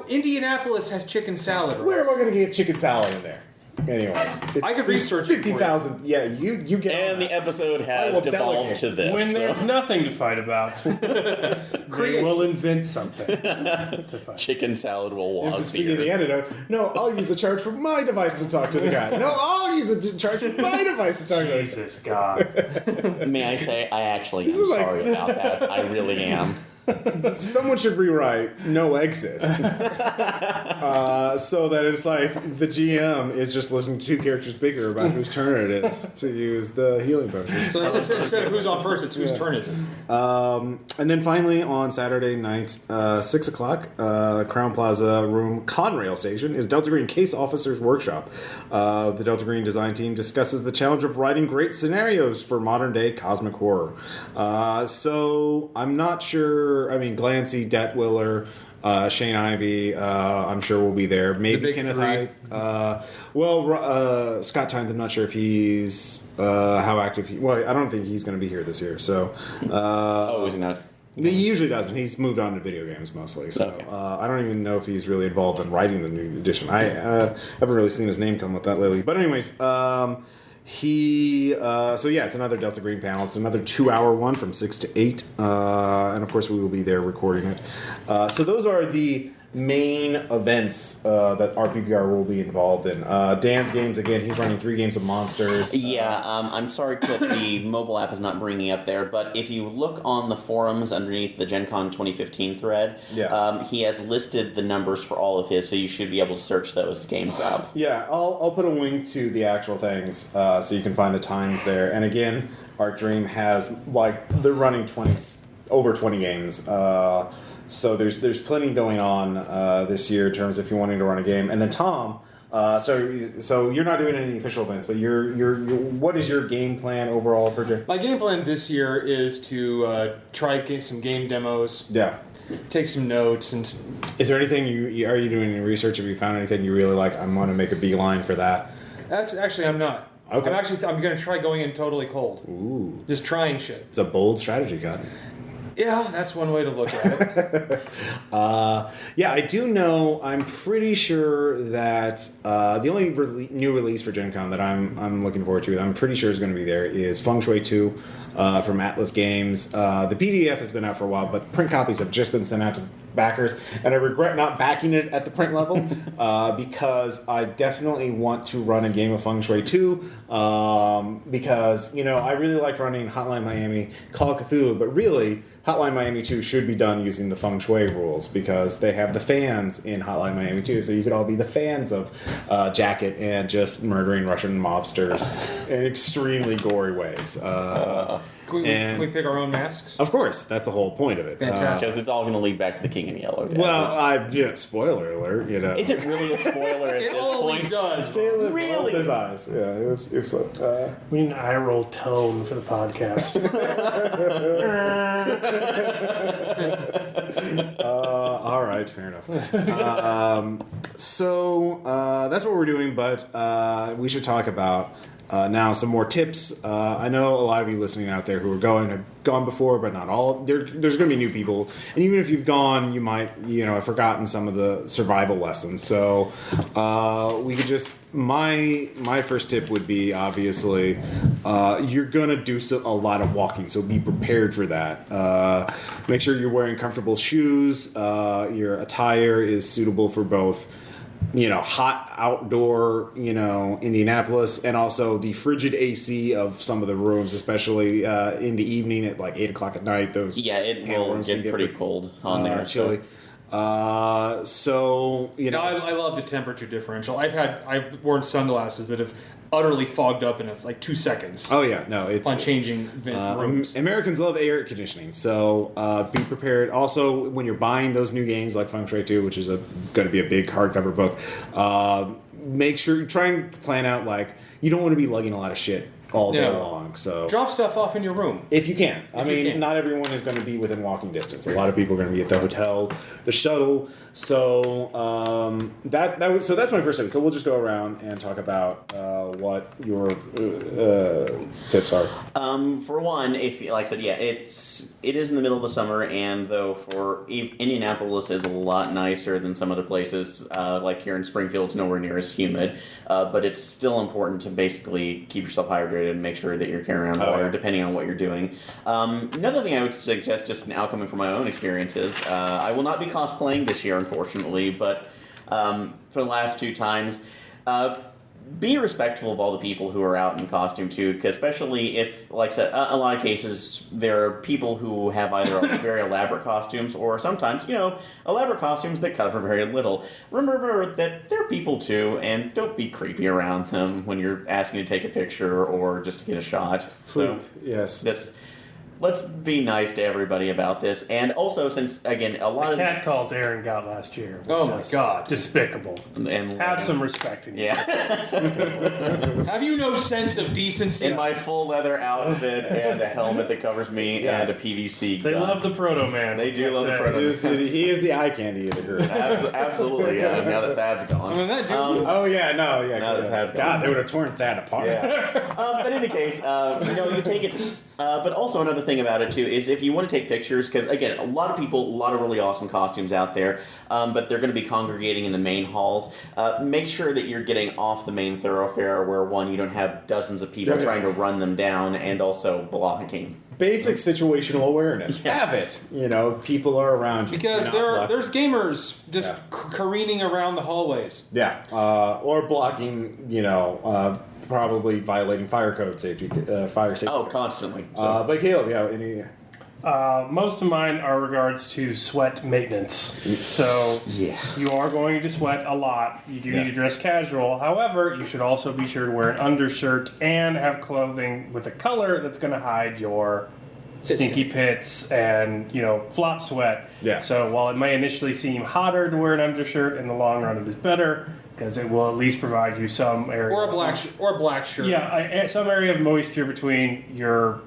Indianapolis has chicken salad. Where am I gonna get chicken salad in there? Anyways, it's, I could research it for you. 50,000. Yeah, you get on And that. the episode I has will devolved delegate. to this. When so. there's nothing to fight about, they will invent something to fight. Chicken salad will walk Speaking of the here. antidote, no, I'll use the charge for my device to talk to the guy. No, I'll use the charge for my device to talk to the guy. Jesus God. May I say, I actually am is like- sorry about that. I really am. Someone should rewrite no exit. So that it's like the GM is just listening to two characters bigger about whose turn it is to use the healing potion. So instead of who's on first, it's whose turn is it? And then finally on Saturday night, 6 o'clock, Crown Plaza room Conrail station is Delta Green Case Officers Workshop. The Delta Green design team discusses the challenge of writing great scenarios for modern day cosmic horror. So I'm not sure. I mean, Glancy, Detwiller, Shane Ivey, I'm sure will be there. Maybe big Kenneth three. Hyde. Scott Tynes, I'm not sure if he's how active he. Well, I don't think he's going to be here this year. So, Is he not? he usually doesn't. He's moved on to video games mostly. So Okay. I don't even know if he's really involved in writing the new edition. I haven't really seen his name come with that lately. But anyways, it's another Delta Green panel. It's another 2-hour one from 6 to 8. And of course we will be there recording it. So those are the main events that RPPR will be involved in. Dan's games, again, he's running 3 games of Monsters. Yeah, I'm sorry, Cliff, the mobile app is not bringing up there, but if you look on the forums underneath the Gen Con 2015 thread, he has listed the numbers for all of his, so you should be able to search those games up. Yeah, I'll put a link to the actual things so you can find the times there. And again, Art Dream has, they're running over 20 games. So there's plenty going on this year in terms of if you're wanting to run a game. And then Tom, so you're not doing any official events, but you're what is your game plan overall for Jay? My game plan this year is to try get some game demos, Yeah. take some notes, and Is there anything are you doing any research? Have you found anything you really like? I'm going to make a beeline for that. that's actually I'm not. Okay. I'm going to try going in totally cold. Ooh, Just trying shit. it's a bold strategy, God. Yeah, that's one way to look at it. Yeah, I do know. I'm pretty sure that the only new release for Gen Con that I'm looking forward to, that I'm pretty sure is going to be there, is Feng Shui 2 from Atlas Games. The PDF has been out for a while, but print copies have just been sent out to backers, and I regret not backing it at the print level because I definitely want to run a game of Feng Shui 2 because, I really liked running Hotline Miami, Call of Cthulhu, but really Hotline Miami 2 should be done using the Feng Shui rules because they have the fans in Hotline Miami 2, so you could all be the fans of Jacket and just murdering Russian mobsters in extremely gory ways. Can we pick our own masks? Of course, that's the whole point of it. Fantastic. Because it's all going to lead back to the King in Yellow. Spoiler alert, Is it really a spoiler at It this always point? does. Really? Rolled his eyes. Yeah, it was We need an eye roll tone for the podcast. all right, fair enough. So that's what we're doing, but we should talk about now some more tips. I know a lot of you listening out there who have gone before, but not all. There's going to be new people, and even if you've gone, you might have forgotten some of the survival lessons. So we could just my first tip would be obviously you're going to do a lot of walking, so be prepared for that. Make sure you're wearing comfortable shoes. Your attire is suitable for both hot outdoor, Indianapolis, and also the frigid AC of some of the rooms, especially in the evening at like 8 o'clock at night. Those It panel will rooms get can pretty cold on there. chilly. I love the temperature differential. I've worn sunglasses that have utterly fogged up in like 2 seconds. Oh yeah, no, it's on changing rooms. Americans love air conditioning, so be prepared. Also, when you're buying those new games like Feng Shui 2, which is going to be a big hardcover book, make sure you try and plan out you don't want to be lugging a lot of shit all day Yeah. long. So Drop stuff off in your room. if you can. I If you mean, can. not everyone is going to be within walking distance. A lot of people are going to be at the hotel, the shuttle. So so that's my first segment. So we'll just go around and talk about what your tips are. For one, if like I said, yeah, it is in the middle of the summer, and though for Indianapolis is a lot nicer than some other places. Like here in Springfield, it's nowhere near as humid, but it's still important to basically keep yourself hydrated and make sure that you're carrying around water, depending on what you're doing. Another thing I would suggest, just now coming from my own experiences, I will not be cosplaying this year, unfortunately, but for the last 2 times. Be respectful of all the people who are out in costume too, because especially if, like I said, a lot of cases there are people who have either very elaborate costumes or sometimes, elaborate costumes that cover very little. Remember that they're people too, and don't be creepy around them when you're asking to take a picture or just to get a shot. So Yes. let's be nice to everybody about this, and also since again a lot The of cat calls Aaron got last year. Oh my God. Despicable. and Have some respect in you. yeah. Have you no sense of decency? In my full leather outfit and a helmet that covers me Yeah. and a PVC They gun. love the Proto Man. They do love the That's Proto it. Man. He is the eye candy of the group. Absolutely, yeah. Now that Thad's gone. I mean, that dude- Oh yeah, no, yeah. Now that Thad's God, gone. they would have torn that apart. Yeah. But in any case, you take it. But also another thing about it too is if you want to take pictures, because again, a lot of people, a lot of really awesome costumes out there, but they're going to be congregating in the main halls. Make sure that you're getting off the main thoroughfare, where one, you don't have dozens of people Yeah. trying to run them down, and also blocking. Basic situational awareness. Yes. Have it. People are around you. because Do not block. there's gamers just Yeah. careening around the hallways. Yeah, or blocking. Probably violating fire safety. Oh, constantly. So. But Caleb, any? Most of mine are regards to sweat maintenance. So Yeah. you are going to sweat a lot. You do Yeah. need to dress casual. However, you should also be sure to wear an undershirt and have clothing with a color that's going to hide your stinky pits and flop sweat. Yeah. So while it may initially seem hotter to wear an undershirt, in the long run it is better because it will at least provide you some area Or a black shirt. Yeah, some area of moisture between your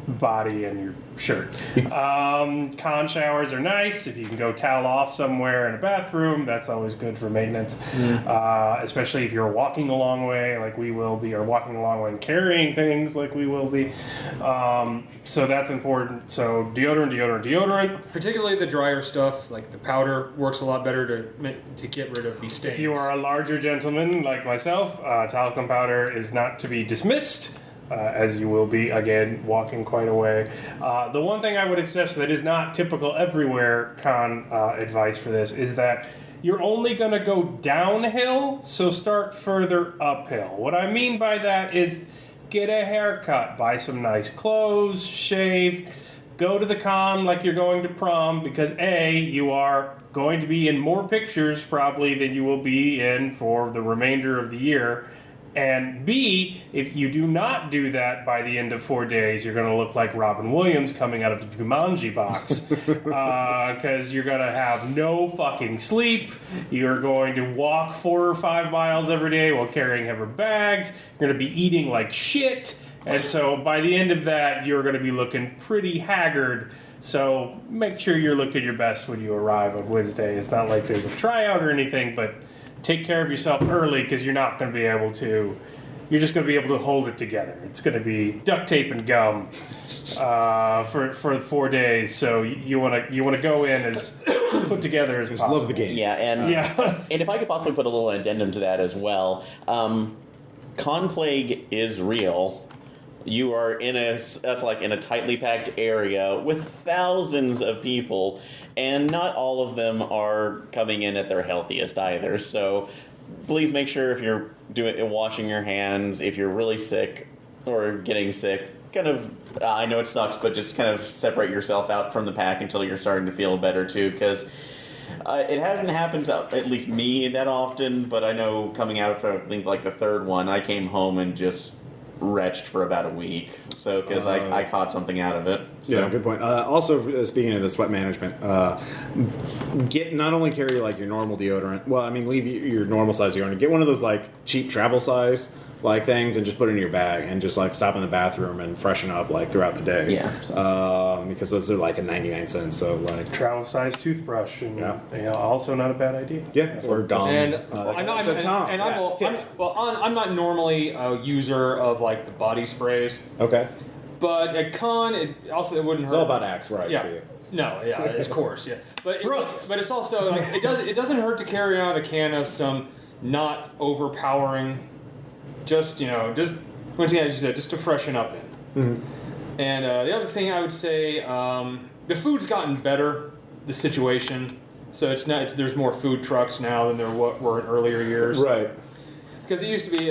body and your shirt. Con showers are nice. If you can go towel off somewhere in a bathroom, that's always good for maintenance. Especially if you're walking a long way like we will be, or walking a long way and carrying things like we will be. So that's important. So deodorant. Particularly the drier stuff, like the powder, works a lot better to get rid of these stains. If you are a larger gentleman like myself, talcum powder is not to be dismissed. As you will be, again, walking quite a way. The one thing I would suggest that is not typical everywhere advice for this is that you're only going to go downhill, so start further uphill. What I mean by that is get a haircut, buy some nice clothes, shave, go to the con like you're going to prom, because A, you are going to be in more pictures probably than you will be in for the remainder of the year. And B, if you do not do that by the end of 4 days, you're going to look like Robin Williams coming out of the Jumanji box. Because you're going to have no fucking sleep. You're going to walk 4 or 5 miles every day while carrying heavy bags. You're going to be eating like shit. And so by the end of that, you're going to be looking pretty haggard. So make sure you're looking your best when you arrive on Wednesday. It's not like there's a tryout or anything, but take care of yourself early, because you're not going to be able to. You're just going to be able to hold it together. It's going to be duct tape and gum for 4 days. So you want to go in as put together as possible. Love the game. Yeah, and and if I could possibly put a little addendum to that as well, con plague is real. You are in a tightly packed area with thousands of people, and not all of them are coming in at their healthiest either. So please make sure if you're washing your hands, if you're really sick or getting sick, I know it sucks, but just kind of separate yourself out from the pack until you're starting to feel better too, because it hasn't happened to at least me that often, but I know coming out of, I think, like the third one, I came home and just wretched for about a week, so because I caught something out of it. So. Yeah, good point. Also, speaking of the sweat management, not only carry like your normal deodorant. Well, I mean, leave your normal size deodorant. Get one of those like cheap travel size like things and just put it in your bag and just like stop in the bathroom and freshen up like throughout the day. Yeah. Because those are like a 99 cents. So like Travel size toothbrush, and also not a bad idea. yeah, or gum. And I'm not normally a user of like the body sprays, okay. but at con it wouldn't hurt. It's all about Axe, right? Yeah. For you. No, yeah, of course, yeah. But it's also like it doesn't hurt to carry on a can of some not overpowering, just once again as you said, just to freshen up in. Mm-hmm. And the other thing I would say, the food's gotten better, the situation. So there's more food trucks now than there were in earlier years. Right. Because it used to be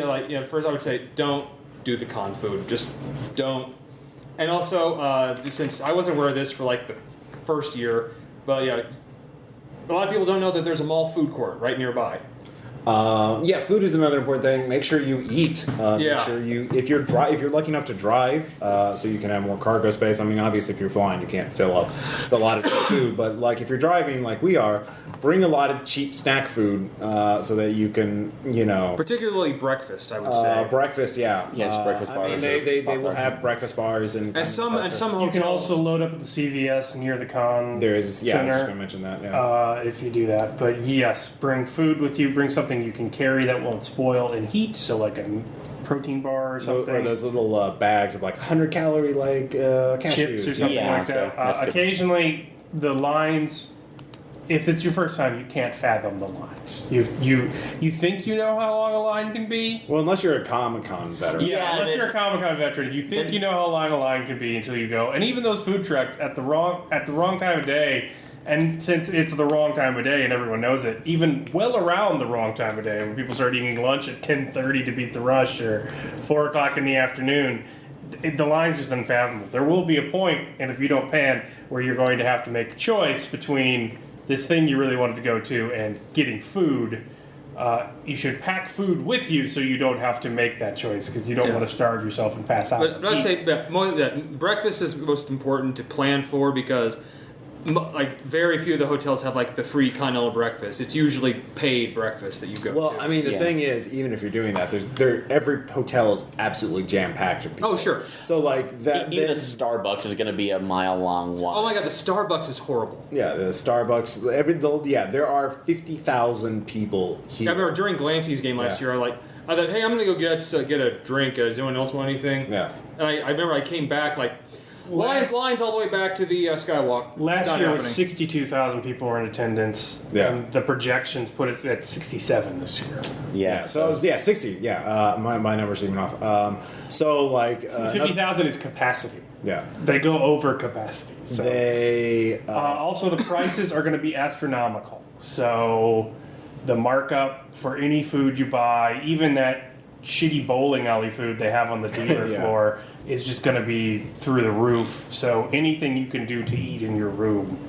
first I would say don't do the con food, just don't. And also since I wasn't aware of this for like the first year, but yeah, a lot of people don't know that there's a mall food court right nearby. Food is another important thing. Make sure you eat. Make sure if you're lucky enough to drive, so you can have more cargo space. I mean, obviously, if you're flying, you can't fill up a lot of food. But like if you're driving, like we are, bring a lot of cheap snack food so that you can, particularly breakfast. I would say breakfast. Yeah. Yes, breakfast bars. I mean, they will have breakfast bars and some hotels. You can also load up at the CVS near the con. There is. Yeah, I was center, just going to mention that. Yeah. if you do that. But yes, bring food with you. Bring something you can carry that won't spoil in heat. So like a protein bar or something. Or those little bags of like 100-calorie like cashews. Chips or something like that. Occasionally, the lines. If it's your first time, you can't fathom the lines. You think you know how long a line can be. Well, unless you're a Comic-Con veteran. Unless you're a Comic-Con veteran, you think you know how long a line can be until you go. And even those food trucks at the wrong time of day. And since it's the wrong time of day and everyone knows it, even well around the wrong time of day, when people start eating lunch at 10:30 to beat the rush or 4 o'clock in the afternoon, the line's just unfathomable. There will be a point, and if you don't pan, where you're going to have to make a choice between this thing you really wanted to go to and getting food. You should pack food with you so you don't have to make that choice because you don't want to starve yourself and pass out. But I'd say that breakfast is most important to plan for because like very few of the hotels have like the free continental breakfast. It's usually paid breakfast that you go to. Well, I mean, the thing is, even if you're doing that, every hotel is absolutely jam-packed with people. Oh, sure. So, like, that... Even a Starbucks is going to be a mile-long line. Oh, my God, the Starbucks is horrible. Yeah, the Starbucks... there are 50,000 people here. I remember during Glancy's game last year, I thought, hey, I'm going to go get a drink. Does anyone else want anything? Yeah. And I remember I came back, lines all the way back to the Skywalk. Last year, 62,000 people were in attendance. Yeah. And the projections put it at 67 this year. Yeah. So, 60. Yeah. My number's even off. 50,000 is capacity. Yeah. They go over capacity. So. Also, the prices are going to be astronomical. So, the markup for any food you buy, even that shitty bowling alley food they have on the dealer floor, is just going to be through the roof. So anything you can do to eat in your room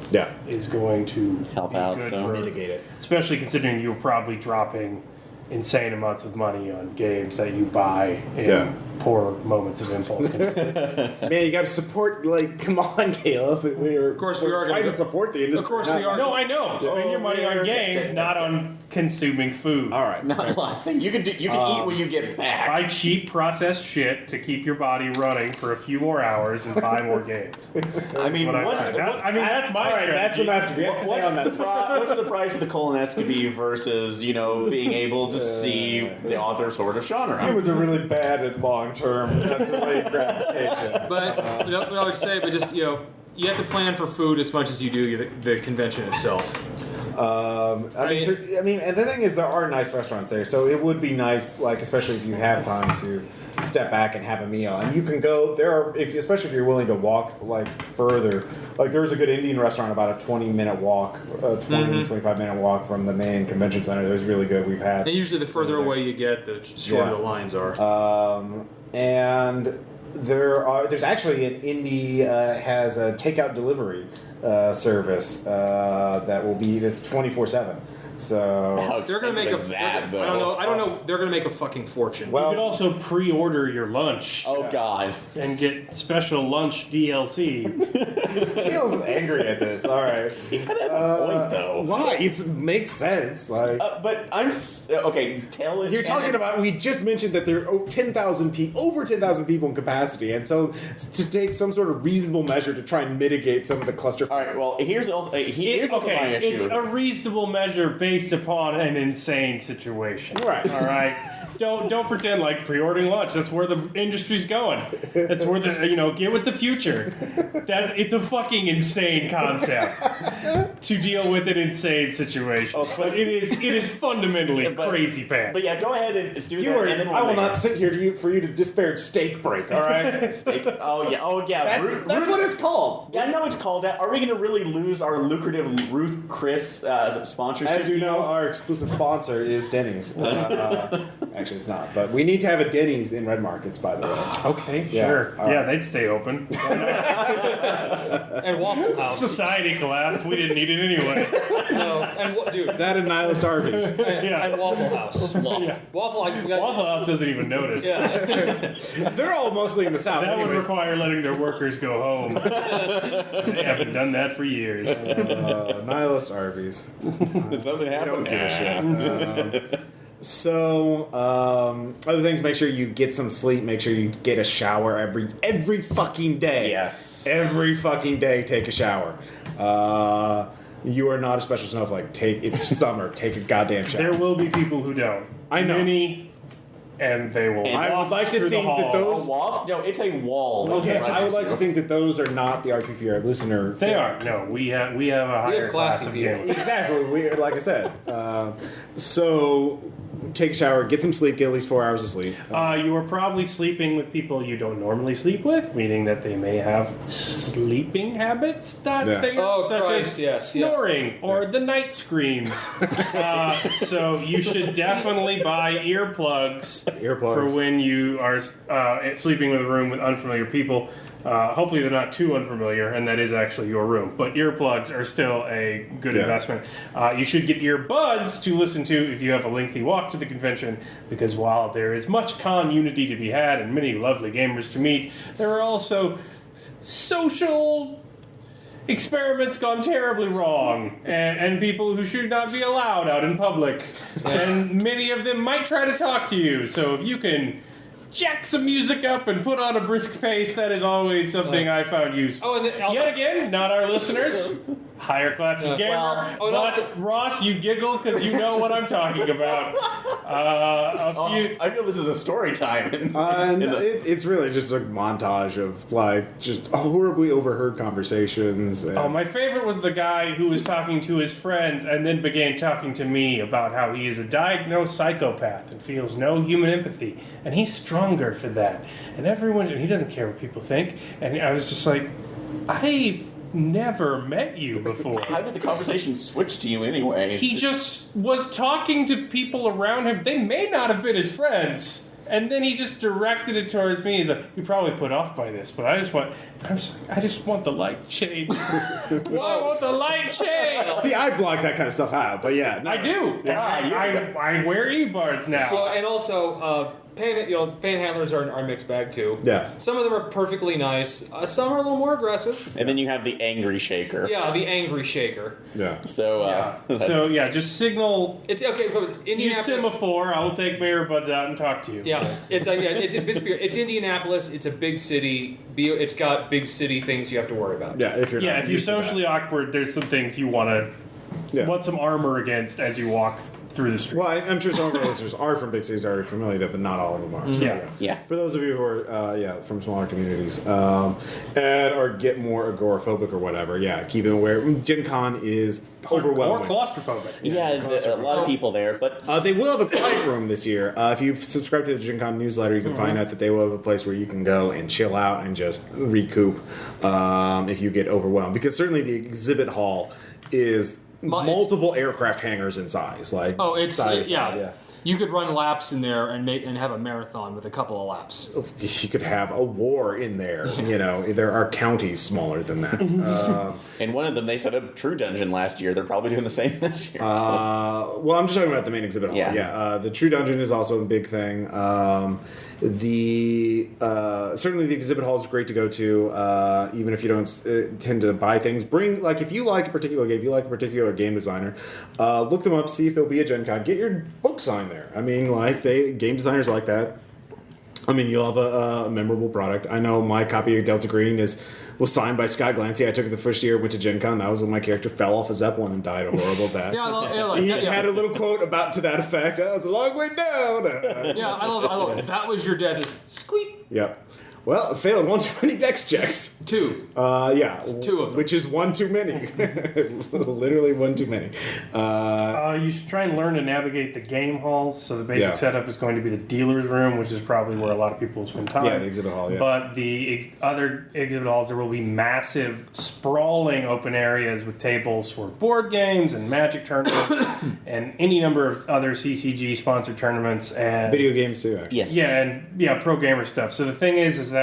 is going to help be out, good so for, mitigate it. Especially considering you're probably dropping insane amounts of money on games that you buy in poor moments of impulse control. Man, you got to support. Come on, Caleb. Of course, we are trying to support the industry. Of course, we are. No, I know. Spend your money on games, not on consuming food. All right. Not laughing. You can eat when you get back. Buy cheap processed shit to keep your body running for a few more hours and buy more games. I mean, that's my strategy. That's a masterpiece. What's the price of the colonoscopy versus being able to see the author Sword of Shannara? It was a really bad and long-term delayed gratification. But what I would say, you have to plan for food as much as you do the convention itself. And the thing is, there are nice restaurants there, so it would be nice, especially if you have time to step back and have a meal. And you can go there, especially if you're willing to walk further. There's a good Indian restaurant about a 20-minute walk, 25-minute walk from the main convention center. It was really good. We've had. And usually, the further away you get, the shorter the lines are. And there's actually an Indy has a takeout delivery service that's 24/7. So How They're gonna make expensive is that, though? I don't know. They're gonna make a fucking fortune. Well- You could also pre-order your lunch Oh God! and get special lunch DLC. Caleb's angry at this. All right. He kind of has a point, though. Why? It makes sense. Like But I'm okay. Tell us. you're talking about. We just mentioned that there are over 10,000 people in capacity, and so to take some sort of reasonable measure to try and mitigate some of the cluster. All right. Well, here's also my Okay, issue. it's a reasonable measure based upon an insane situation. Right. All right. Don't pretend like pre-ordering lunch. That's where the industry's going. That's where get with the future. It's a fucking insane concept to deal with an insane situation. But it is fundamentally crazy pants. But yeah, go ahead and do that. You are, and then I will not sit here for you to disparage steak break. All right. Steak. Oh yeah. That's what it's called. Yeah, I know it's called that. Are we going to really lose our lucrative Ruth Chris sponsorship? As you deal? know, our exclusive sponsor is Denny's. Actually, it's not. But we need to have a Denny's in Red Markets, by the way. Okay, Yeah, sure. all right. Yeah, they'd stay open. And Waffle House. Society collapsed. We didn't need it anyway. No, and dude, That and Nihilist Arby's. Yeah. and Waffle House. Yeah. Waffle, we got, Waffle House doesn't even notice. Yeah. They're all mostly in the South. That would anyways. require letting their workers go home. They haven't done that for years. Nihilist Arby's. Did something I happen? don't give a shit. Other things, make sure you get some sleep. Make sure you get a shower every fucking day. Yes. Every fucking day, take a shower. You are not a special snowflake. It's summer. Take a goddamn shower. There will be people who don't. I know. Many, and they will. And I would walk like to through the think that halls. those- A waft? No, it's a wall. Okay, Right I would next like to to think that those are not the RPPR listener. They are. No, we have a higher class classy of people. gamers. Exactly. Like I said. So take a shower, get some sleep, get at least 4 hours of sleep. You are probably sleeping with people you don't normally sleep with, meaning that they may have sleeping habits that Yeah. they are, Oh, such Christ, as yes, yeah. snoring or the night screams. So you should definitely buy earplugs for when you are sleeping in a room with unfamiliar people. Hopefully they're not too unfamiliar, and that is actually your room. But earplugs are still a good investment. You should get earbuds to listen to if you have a lengthy walk to the convention, because while there is much con unity to be had and many lovely gamers to meet, there are also social experiments gone terribly wrong, and people who should not be allowed out in public. And many of them might try to talk to you, so if you can jack some music up and put on a brisk pace, that is always something I found useful. Oh, and then Yet again, not our listeners. Higher class of gamer. well, and but also- Ross, you giggle because you know what I'm talking about. I feel this is a story time. It's really just a montage of like just horribly overheard conversations. And, Oh, my favorite was the guy who was talking to his friends and then began talking to me about how he is a diagnosed psychopath and feels no human empathy, and he's stronger for that. And he doesn't care what people think. And I was just like, I've never met you before. How did the conversation switch to you anyway? He just was talking to people around him. They may not have been his friends. And then he just directed it towards me. He's like, "You're probably put off by this, but I just want the light shade. I want the light shade." see, I block that kind of stuff out, but yeah, no. I do. I wear earbuds now. So, and also, panhandlers are a mixed bag too. Yeah. Some of them are perfectly nice. Some are a little more aggressive. And then you have the angry shaker. Yeah, the angry shaker. Yeah. So, Just signal. It's okay. Use Indianapolis. semaphore. I will take my earbuds out and talk to you. Yeah, it's Indianapolis. It's a big city. It's got big city things you have to worry about. Yeah, if you're not If you're used to that. socially awkward, there's some things you want some armor against as you walk through the street. Well, I'm sure some of our listeners are from big cities, already familiar with that, but not all of them are. So, Yeah. For those of you who are, from smaller communities, or get more agoraphobic or whatever, keep it aware. Gen Con is Or overwhelming. claustrophobic. a lot of people there, but They will have a quiet room this year. If you subscribe to the Gen Con newsletter, you can find out that they will have a place where you can go and chill out and just recoup if you get overwhelmed. Because certainly the exhibit hall is multiple aircraft hangars in size. You could run laps in there and have a marathon with a couple of laps. You could have a war in there. There are counties smaller than that. And one of them, they set up True Dungeon last year. They're probably doing the same this year. Well, I'm just talking about the main exhibit hall. Yeah. The True Dungeon is also a big thing. Certainly the exhibit hall is great to go to, even if you don't tend to buy things. If you like a particular game, if you like a particular game designer, look them up, see if there'll be a Gen Con. Get your book signed there. I mean, game designers like that. I mean, you'll have a memorable product. I know my copy of Delta Green was signed by Scott Glancy. I took it the first year, went to Gen Con. That was when my character fell off a Zeppelin and died a horrible death. He had a little quote to that effect. It was a long way down. I love it. That was your death. Squeak. Yep. Well, it failed one too many dex checks. 2. It's 2 of them. Which is one too many. Literally one too many. You should try and learn to navigate the game halls. So the basic setup is going to be the dealer's room, which is probably where a lot of people spend time. Yeah, the exhibit hall, yeah. But the other exhibit halls, there will be massive, sprawling open areas with tables for board games and Magic tournaments and any number of other CCG-sponsored tournaments. And video games, too, actually. Yes. Yeah, and pro gamer stuff. So the thing is that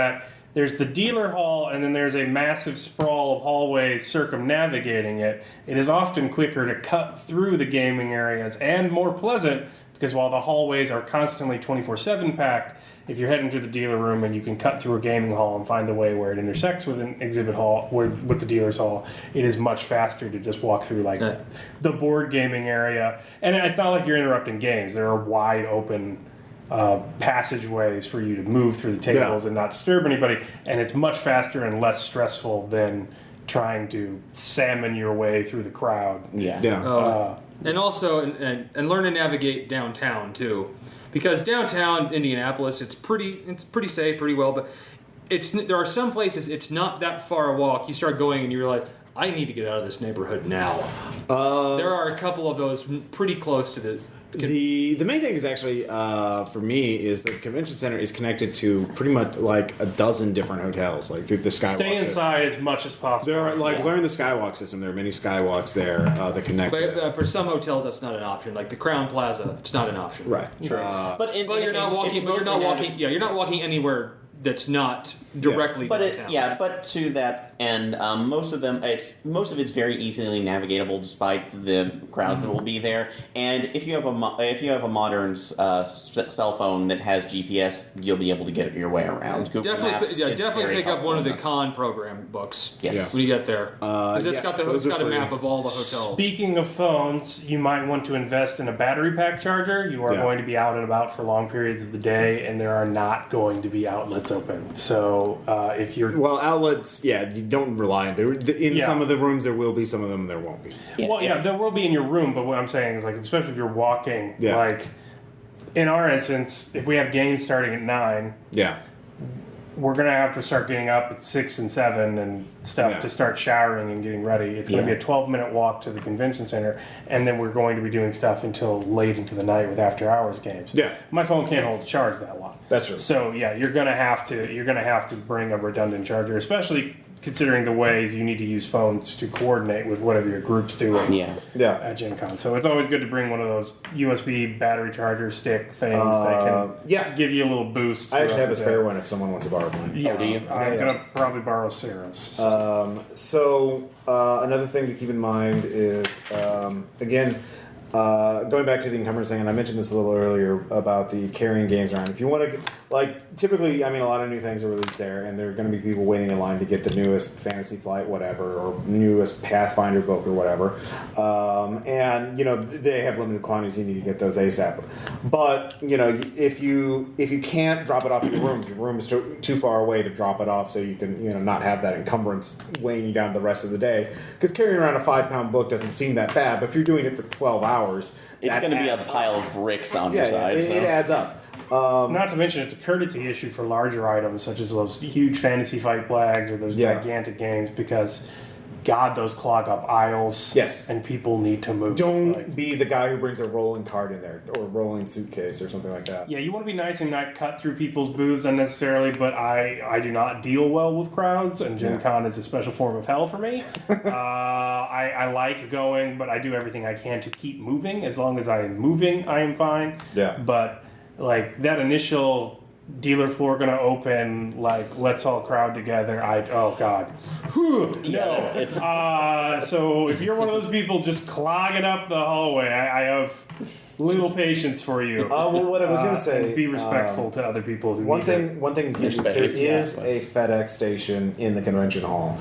there's the dealer hall, and then there's a massive sprawl of hallways circumnavigating it. It is often quicker to cut through the gaming areas and more pleasant because while the hallways are constantly 24/7 packed, if you're heading to the dealer room and you can cut through a gaming hall and find the way where it intersects with an exhibit hall, with the dealer's hall, it is much faster to just walk through the board gaming area. And it's not like you're interrupting games. There are wide open passageways for you to move through the tables and not disturb anybody, and it's much faster and less stressful than trying to salmon your way through the crowd. And also and learn to navigate downtown too, because downtown Indianapolis it's pretty safe, pretty well, but there are some places it's not that far a walk. You start going and you realize I need to get out of this neighborhood now. There are a couple of those pretty close to the main thing is actually for me is the convention center is connected to pretty much a dozen different hotels, through the Skywalk. Stay inside as much as possible. There are learn the Skywalk system. There are many Skywalks there that connect. But for some hotels, that's not an option. Like the Crown Plaza, it's not an option. Right. Sure. But you're not walking. You're not walking anywhere that's not directly downtown. But to that end, most of it's very easily navigatable despite the crowds that will be there. And if you have a modern cell phone that has GPS, you'll be able to get your way around. Google Maps definitely pick up one of the con program books. Yes. When you get there, because it's got a map of all the hotels. Speaking of phones, you might want to invest in a battery pack charger. You are going to be out and about for long periods of the day, and there are not going to be outlets open. So if you're outlets, you don't rely on them. In some of the rooms there will be, some of them there won't be. There will be in your room, but what I'm saying is especially if you're walking, in our instance, if we have games starting at 9, we're going to have to start getting up at 6 and 7 and stuff to start showering and getting ready. It's going to be a 12-minute walk to the convention center, and then we're going to be doing stuff until late into the night with after-hours games. My phone can't hold a charge that long. That's true. So you're going to have to bring a redundant charger, especially considering the ways you need to use phones to coordinate with whatever your group's doing at Gen Con. So it's always good to bring one of those USB battery charger stick things that can give you a little boost. I actually have a spare one if someone wants to borrow mine. Yeah, I'm going to probably borrow Sarah's. So another thing to keep in mind is, again, going back to the encumbrance thing, and I mentioned this a little earlier about the carrying games around. If you want to, typically, a lot of new things are released there, and there are going to be people waiting in line to get the newest Fantasy Flight whatever, or newest Pathfinder book or whatever. And, they have limited quantities, you need to get those ASAP. But, if you can't drop it off in your room is too far away to drop it off so you can, not have that encumbrance weighing you down the rest of the day. Because carrying around a 5-pound book doesn't seem that bad, but if you're doing it for 12 hours, it's going to be a pile of bricks on your side. It adds up. Not to mention, it's a courtesy issue for larger items, such as those huge Fantasy Fight flags or those gigantic games, because God, those clog up aisles. Yes. And people need to move. Don't be the guy who brings a rolling cart in there or a rolling suitcase or something like that. Yeah, you want to be nice and not cut through people's booths unnecessarily, but I do not deal well with crowds, and Gen Con is a special form of hell for me. I like going, but I do everything I can to keep moving. As long as I am moving, I am fine. Yeah. But, like, that initial dealer floor going to open, like, let's all crowd together. Oh, God. Whew, no. It's... So if you're one of those people just clogging up the hallway, I have little patience for you. Well, what I was going to say, be respectful to other people who One thing you can do, there is a FedEx station in the convention hall,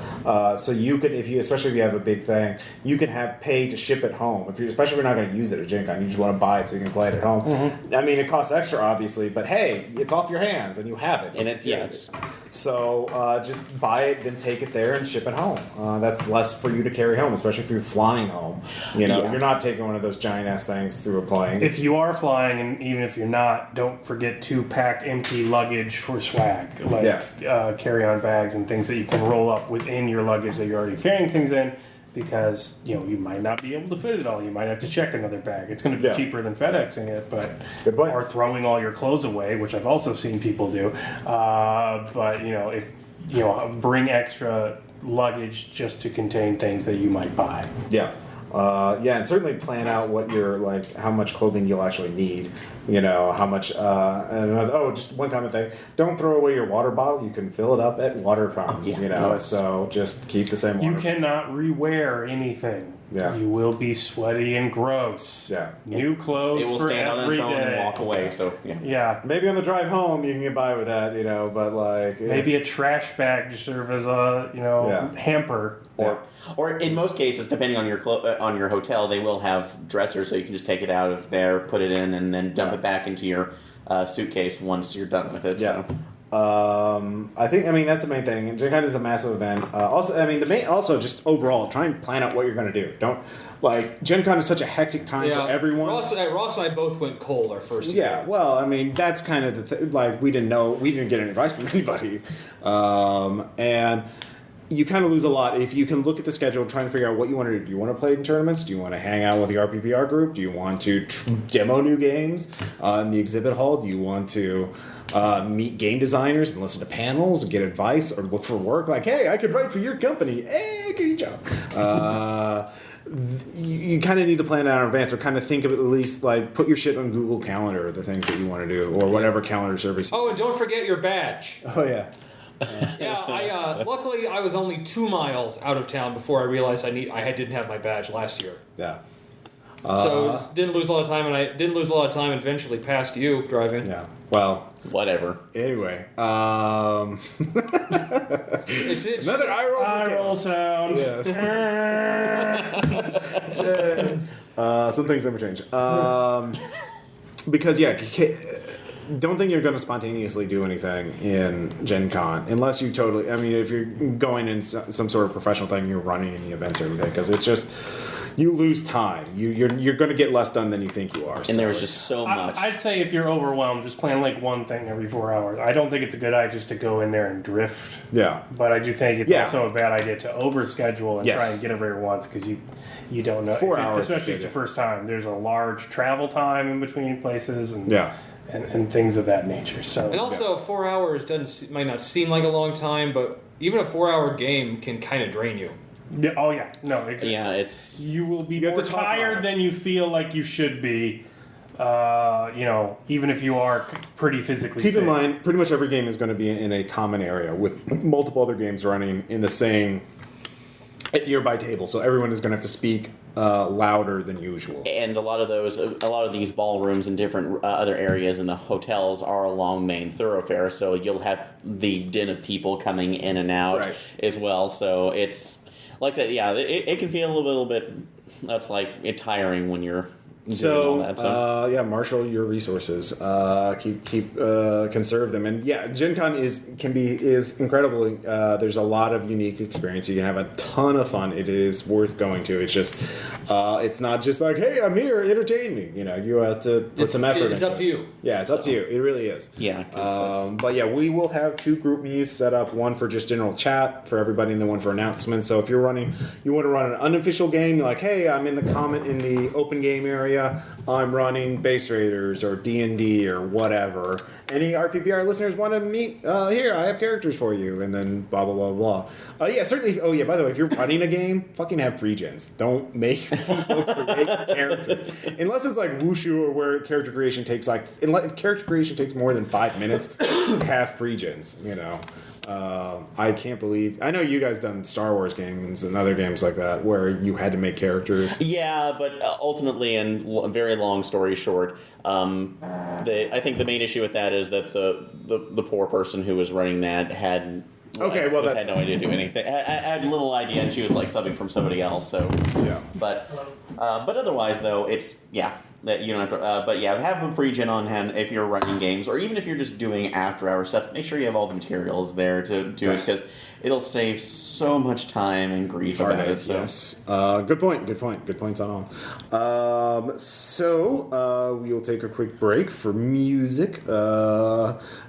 so you could, especially if you have a big thing, you can pay to ship it home. Especially if you're not going to use it at Gen Con, you just want to buy it so you can play it at home. Mm-hmm. I mean, it costs extra, obviously, but hey, it's off your hands and you have it. And it's so just buy it, then take it there and ship it home. That's less for you to carry home, especially if you're flying home. You're not taking one of those giant ass things through a plane. If you are flying, and even if you're not, don't forget to pack empty luggage for swag, like carry-on bags and things that you can roll up within your luggage that you're already carrying things in, because you might not be able to fit it all. You might have to check another bag. It's going to be cheaper than FedExing it, or throwing all your clothes away, which I've also seen people do. But if bring extra luggage just to contain things that you might buy. Yeah. And certainly plan out what how much clothing you'll actually need. How much. Just one common thing: don't throw away your water bottle. You can fill it up at water fountains. So just keep the same water. You cannot rewear anything. Yeah. You will be sweaty and gross. Yeah. New clothes it will for stand every on its own day. and walk away. So yeah. Maybe on the drive home you can get by with that. But maybe a trash bag to serve as a hamper. Or in most cases, depending on your hotel, they will have dressers, so you can just take it out of there, put it in, and then dump it back into your suitcase once you're done with it. Yeah. So. I think that's the main thing. Gen Con is a massive event. Also, just overall, try and plan out what you're going to do. Don't Gen Con is such a hectic time for everyone. Ross and I both went cold our first year. Yeah, well, that's kind of the thing. We didn't get any advice from anybody, and you kind of lose a lot if you can look at the schedule and try and figure out what you want to do. Do you want to play in tournaments? Do you want to hang out with the RPPR group? Do you want to demo new games in the exhibit hall? Do you want to meet game designers and listen to panels and get advice or look for work? Hey, I could write for your company. Hey, give me a job. You kind of need to plan that in advance, or kind of think of it, at least put your shit on Google Calendar, the things that you want to do, or whatever calendar service. Oh, and don't forget your badge. Oh yeah. Luckily I was only 2 miles out of town before I realized I didn't have my badge last year. Yeah. So didn't lose a lot of time, and I didn't lose a lot of time and eventually passed you driving. Yeah. Well, whatever. Anyway, it's another eye roll sound. Yes. Some things never change. Because don't think you're going to spontaneously do anything in Gen Con unless you totally. If you're going in some sort of professional thing, you're running any events or anything, because it's just. You lose time. You're going to get less done than you think you are. And there's just so much. I'd say if you're overwhelmed, just plan one thing every 4 hours. I don't think it's a good idea just to go in there and drift. Yeah. But I do think it's also a bad idea to overschedule and try and get everywhere once, because you don't know. 4 hours. Especially if it's your first time. There's a large travel time in between places and things of that nature. So. And also, 4 hours might not seem like a long time, but even a 4-hour game can kind of drain you. Yeah, oh yeah, no, exactly. Yeah, you will be more tired than you feel like you should be. Even if you are pretty physically fit. Keep in mind, pretty much every game is going to be in a common area with multiple other games running in the same at nearby tables, so everyone is going to have to speak louder than usual. And a lot of these ballrooms and different other areas in the hotels are along main thoroughfare, so you'll have the din of people coming in and out as well. So it's. Like I said, it can feel a little bit. That's tiring when you're all that stuff. marshal your resources. Conserve them, and Gen Con is incredible. There's a lot of unique experience. You can have a ton of fun. It is worth going to. It's just, it's not just like, hey, I'm here, entertain me. You have to put some effort. It's up to you. Yeah, it's up to you. It really is. Yeah. We will have 2 group meets set up. One for just general chat for everybody, and then one for announcements. So if you want to run an unofficial game, you're like, hey, I'm in the open game area. I'm running Base Raiders or D&D or whatever. Any RPPR listeners want to meet? Here, I have characters for you, and then blah blah blah blah. Certainly. Oh yeah, by the way, if you're running a game, fucking have pre-gens. Don't make people create characters unless it's like Wushu or where character creation takes if character creation takes more than 5 minutes, have pre-gens. I can't believe... I know you guys done Star Wars games and other games like that where you had to make characters. Yeah, but ultimately, and very long story short, I think the main issue with that is that the poor person who was running that had no idea to do anything. I had little idea, and she was like subbing from somebody else. So yeah. But otherwise, though, it's that you don't have to. Have a pre-gen on hand if you're running games, or even if you're just doing after-hour stuff. Make sure you have all the materials there to do it, because it'll save so much time and grief about it. So. Yes. Good point. Good points on all. So we will take a quick break for music.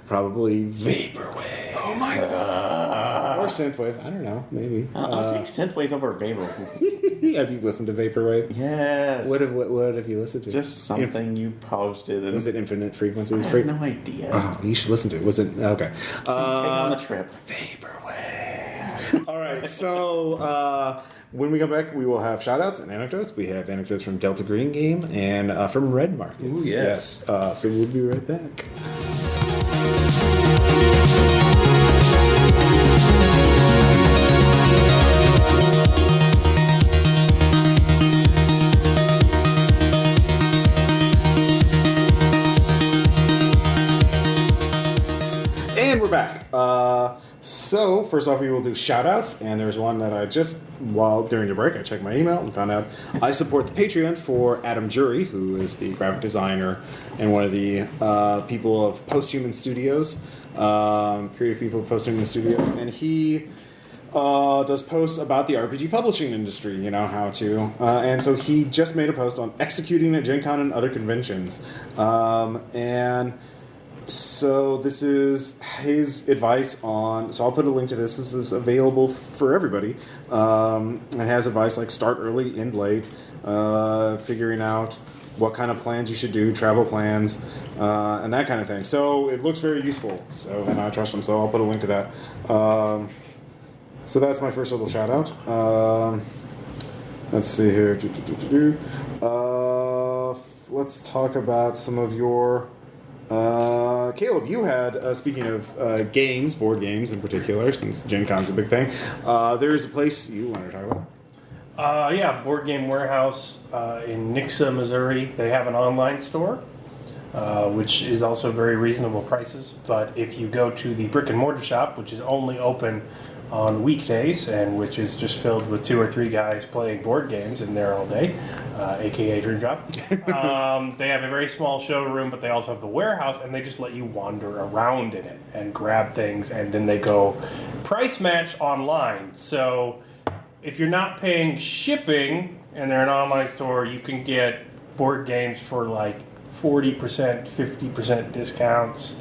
Probably vaporwave. Oh my god. Or synthwave. I don't know. Maybe. I'll take synthwaves over vaporwave. Have you listened to vaporwave? Yes. What have you listened to? Just something you posted. And was it Infinite Frequencies? I have no idea. Oh, you should listen to it. Was it okay? Take on the trip. Vaporwave. All right. So. When we come back, we will have shoutouts and anecdotes. We have anecdotes from Delta Green Game and from Red Markets. Ooh, yes. So we'll be right back. And we're back. So, first off, we will do shout-outs, and there's one that I just, during the break, I checked my email and found out I support the Patreon for Adam Jury, who is the graphic designer and one of the people of Posthuman Studios, creative people of Posthuman Studios, and he does posts about the RPG publishing industry, how to, and so he just made a post on executing at Gen Con and other conventions, and... So this is his advice on... So I'll put a link to this. This is available for everybody. It has advice like start early, end late, figuring out what kind of plans you should do, travel plans, and that kind of thing. So it looks very useful. And I trust him, so I'll put a link to that. So that's my first little shout out. Let's see here. Let's talk about some of your... Caleb, you had, speaking of games, board games in particular, since Gen Con's a big thing, there's a place you want to talk about. Board Game Warehouse in Nixa, Missouri. They have an online store, which is also very reasonable prices. But if you go to the brick and mortar shop, which is only open on weekdays and which is just filled with 2 or 3 guys playing board games in there all day, aka Dream Drop. They have a very small showroom, but they also have the warehouse, and they just let you wander around in it and grab things, and then they go price match online. So if you're not paying shipping and they're an online store, you can get board games for like 40%, 50% discounts.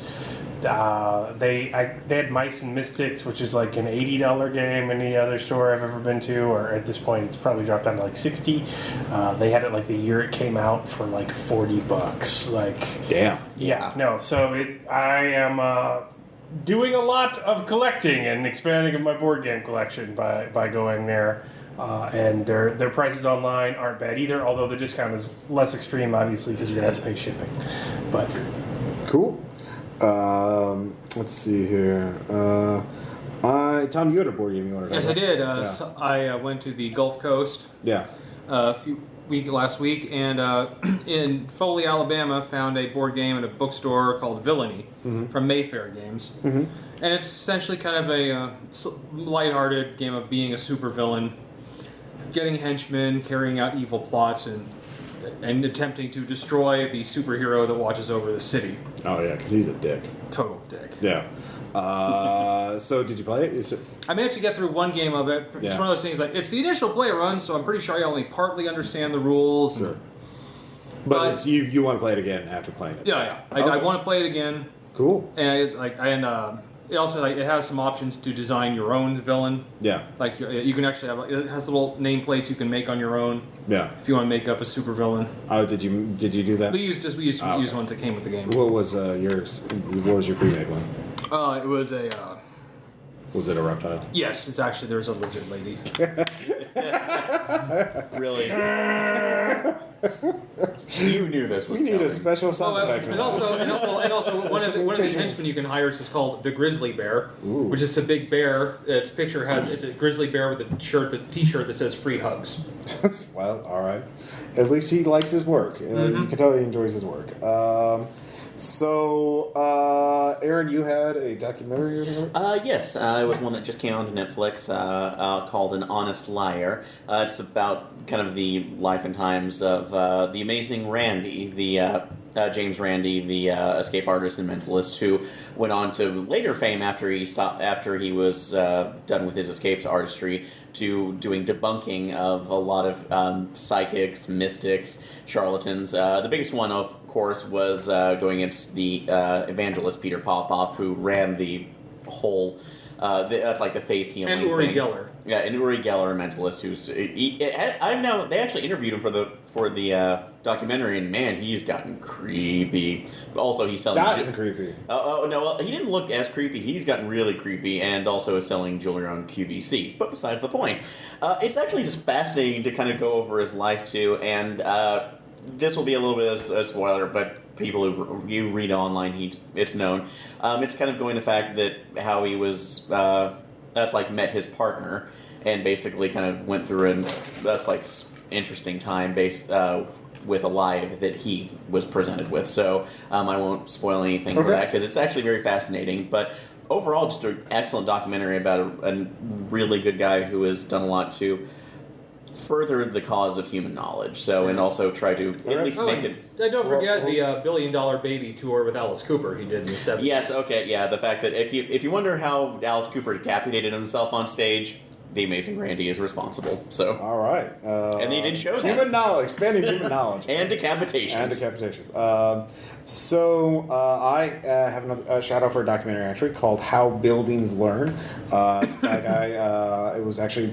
They had Mice and Mystics, which is like an $80 game in any other store I've ever been to, or at this point it's probably dropped down to like $60. They had it like the year it came out for like $40. Like, damn. Yeah, no. So I am doing a lot of collecting and expanding of my board game collection by going there. And their prices online aren't bad either, although the discount is less extreme, obviously, because you're gonna have to pay shipping. But cool. Let's see here. Tom, you had a board game you wanted to Yes, talk I did. about? So I went to the Gulf Coast Yeah. last week, and in Foley, Alabama, found a board game at a bookstore called Villainy from Mayfair Games. And it's essentially kind of a lighthearted game of being a supervillain, getting henchmen, carrying out evil plots, and and attempting to destroy the superhero that watches over the city. Oh yeah, because he's a dick. Total dick. Yeah. So did you play it? I managed to get through one game of it. It's Yeah. one of those things like it's the initial play run, so I'm pretty sure I only partly understand the rules. Sure. But it's, you want to play it again after playing it? Yeah. I Okay. want to play it again. Cool. And it also it has some options to design your own villain. Yeah. Like you can actually have it has little nameplates you can make on your own. Yeah. If you want to make up a super villain. Oh, did you do that? We used ones that came with the game. What was yours? What was your pre-made one? It was a. Was it a reptile? Yes, it's actually there's a lizard lady. Really? You knew this was We need coming. a special sound effect. And also one of the henchmen you can hire is called the grizzly bear, Ooh. which is a big bear. Its picture it's a grizzly bear with the T-shirt that says "Free Hugs." Well, all right. At least he likes his work. You can tell he enjoys his work. Aaron, you had a documentary or something? Yes, it was one that just came onto Netflix called An Honest Liar. It's about kind of the life and times of the amazing Randy, the James Randi, the escape artist and mentalist, who went on to later fame after he was done with his escapes artistry, to doing debunking of a lot of psychics, mystics, charlatans. The biggest one, of course, was going against the evangelist Peter Popoff, who ran the whole. That's like the faith healing And Uri thing. Geller. Yeah, and Uri Geller, a mentalist, who's they actually interviewed him for the documentary, and man, he's gotten creepy. Also, he's selling Creepy. Oh no, well, he didn't look as creepy. He's gotten really creepy, and also is selling jewelry on QVC. But besides the point, it's actually just fascinating to kind of go over his life too, and this will be a little bit of a spoiler, but people who you read online, it's known. It's kind of going the fact that how he was met his partner, and basically kind of went through, and that's like interesting time based with a lie that he was presented with. So I won't spoil anything for that because it's actually very fascinating. But overall, just an excellent documentary about a really good guy who has done a lot to further the cause of human knowledge. So, and also try to at least make it. And don't forget the $1 Billion Baby tour with Alice Cooper he did in the 70s. Yes, okay, yeah, the fact that if you wonder how Alice Cooper decapitated himself on stage, the Amazing Randy is responsible. So, All right. and they did show human that. knowledge, expanding human knowledge. And decapitations. And decapitations. I have a shout out for a documentary actually called How Buildings Learn. It's by a guy. It was actually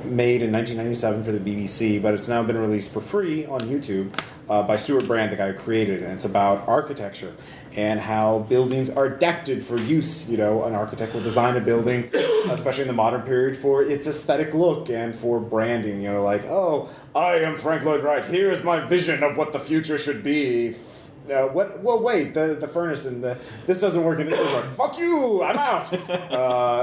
made in 1997 for the BBC, but it's now been released for free on YouTube by Stuart Brand, the guy who created it. And it's about architecture and how buildings are adapted for use. You know, an architect will design a building, especially in the modern period, for its aesthetic look and for branding. You know, like, oh, I am Frank Lloyd Wright. Here's my vision of what the future should be. What? Well, wait. The furnace and this doesn't work and this doesn't work. Fuck you! I'm out.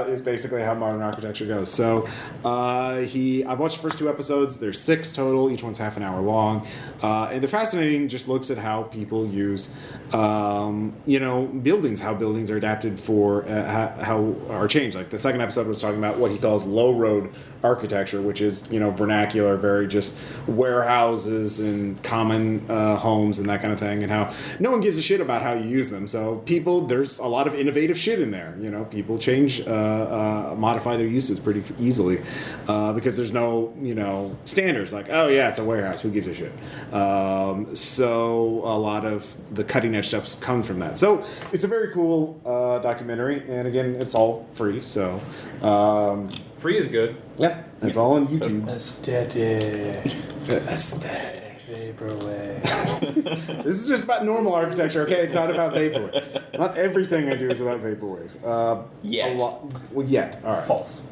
Is basically how modern architecture goes. So, I've watched the first 2 episodes. There's 6 total. Each one's half an hour long, and they're fascinating. Just looks at how people use, buildings. How buildings are adapted for how are changed. Like the second episode was talking about what he calls low road architecture, which is vernacular, very just warehouses and common homes and that kind of thing, and how no one gives a shit about how you use them. So there's a lot of innovative shit in there. People change, modify their uses pretty easily because there's no standards like, oh yeah, it's a warehouse, who gives a shit. So a lot of the cutting edge steps come from that. So it's a very cool documentary, and again, it's all free. So Free is good. yeah, it's all on YouTube. Aesthetic. Aesthetics. Vaporwave. This is just about normal architecture, okay? It's not about vaporwave. Not everything I do is about vaporwave. Yet. Yet. All right. False.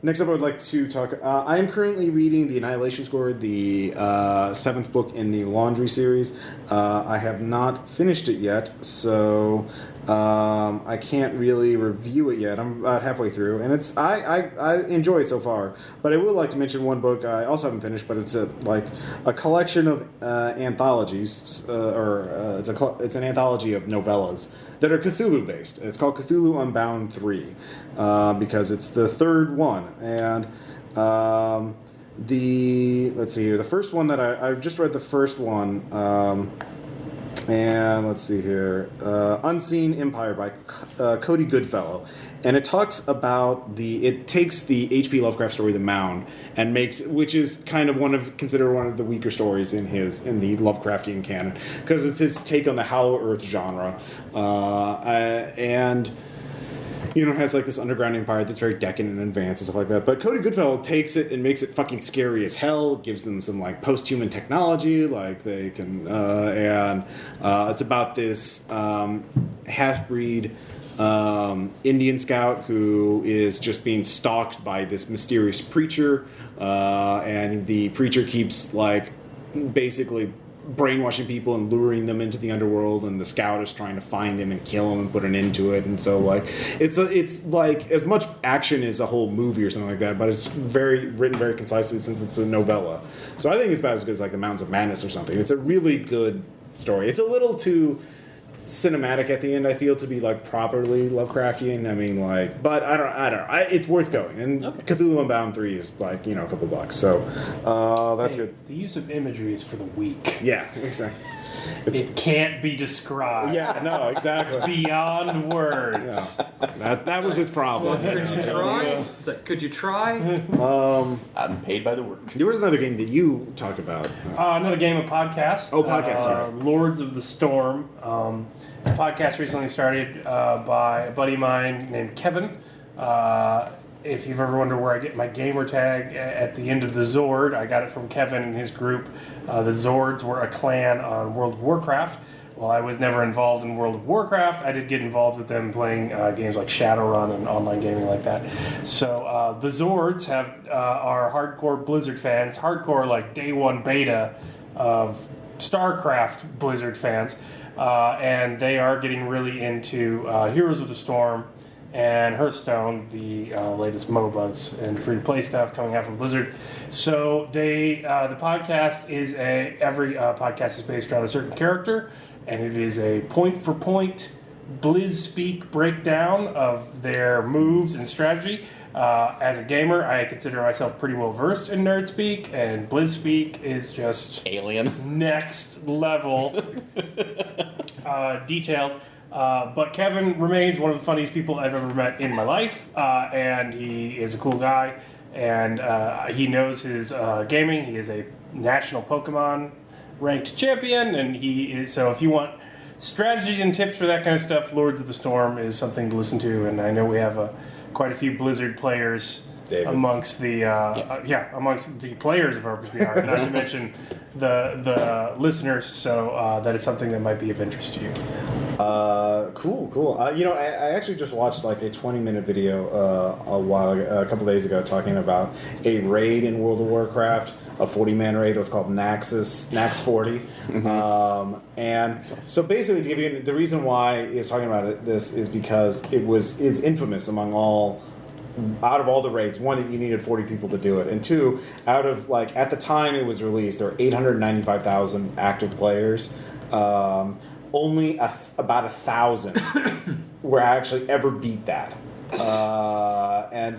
Next up, I would like to talk. I am currently reading The Annihilation Squad, the 7th book in the Laundry series. I have not finished it yet, so I can't really review it yet. I'm about halfway through, and I enjoy it so far. But I would like to mention one book I also haven't finished, but it's a collection of anthologies, it's an anthology of novellas that are Cthulhu based. It's called Cthulhu Unbound 3 because it's the 3rd one, and let's see here. The first one that I just read the first one, and let's see here, Unseen Empire by Cody Goodfellow, and it talks about it takes the H.P. Lovecraft story The Mound and which is kind of considered one of the weaker stories in the Lovecraftian canon, because it's his take on the Hollow Earth genre, and it has like this underground empire that's very decadent and advanced and stuff like that. But Cody Goodfellow takes it and makes it fucking scary as hell. Gives them some like post-human technology, like they can, and it's about this half-breed Indian scout who is just being stalked by this mysterious preacher, and the preacher keeps like basically brainwashing people and luring them into the underworld, and the scout is trying to find him and kill him and put an end to it. And so like it's like as much action as a whole movie or something like that, but it's written very concisely since it's a novella. So I think it's about as good as like The Mountains of Madness or something. It's a really good story. It's a little too cinematic at the end, I feel, to be like properly Lovecraftian. I mean, like, but I don't know. It's worth going. And Cthulhu Unbound 3 is like, a couple bucks. So that's good. The use of imagery is for the weak. Yeah, exactly. It can't be described. Yeah, no, exactly. It's beyond words. Yeah. That was his problem. Could you try? It's like, could you try? I'm paid by the word. There was another game that you talked about. Another game of podcast. Oh, podcast, sorry. Lords of the Storm. The podcast recently started by a buddy of mine named Kevin. If you've ever wondered where I get my gamer tag at the end of the Zord, I got it from Kevin and his group. The Zords were a clan on World of Warcraft. While I was never involved in World of Warcraft, I did get involved with them playing games like Shadowrun and online gaming like that. So the Zords are hardcore Blizzard fans, hardcore like day one beta of StarCraft Blizzard fans, and they are getting really into Heroes of the Storm and Hearthstone, the latest MOBAs and free-to-play stuff coming out from Blizzard. So the podcast is every podcast is based around a certain character, and it is a point-for-point Blizz-speak breakdown of their moves and strategy. As a gamer, I consider myself pretty well-versed in nerd speak, and Blizz-speak is just alien, next level detailed. But Kevin remains one of the funniest people I've ever met in my life, and he is a cool guy, and he knows his gaming. He is a national Pokemon ranked champion, and so if you want strategies and tips for that kind of stuff, Lords of the Storm is something to listen to. And I know we have quite a few Blizzard players amongst the amongst the players of RPPR, not to mention the listeners. So that is something that might be of interest to you. Cool. I actually just watched like a 20-minute video a couple days ago talking about a raid in World of Warcraft, a 40-man raid. It was called Nax 40. Mm-hmm. And so basically, to give you the reason why it's talking about this is because it's infamous out of all the raids. One, you needed 40 people to do it, and two, out of like at the time it was released, there were 895,000 active players. Only about 1,000 were actually ever beat that, and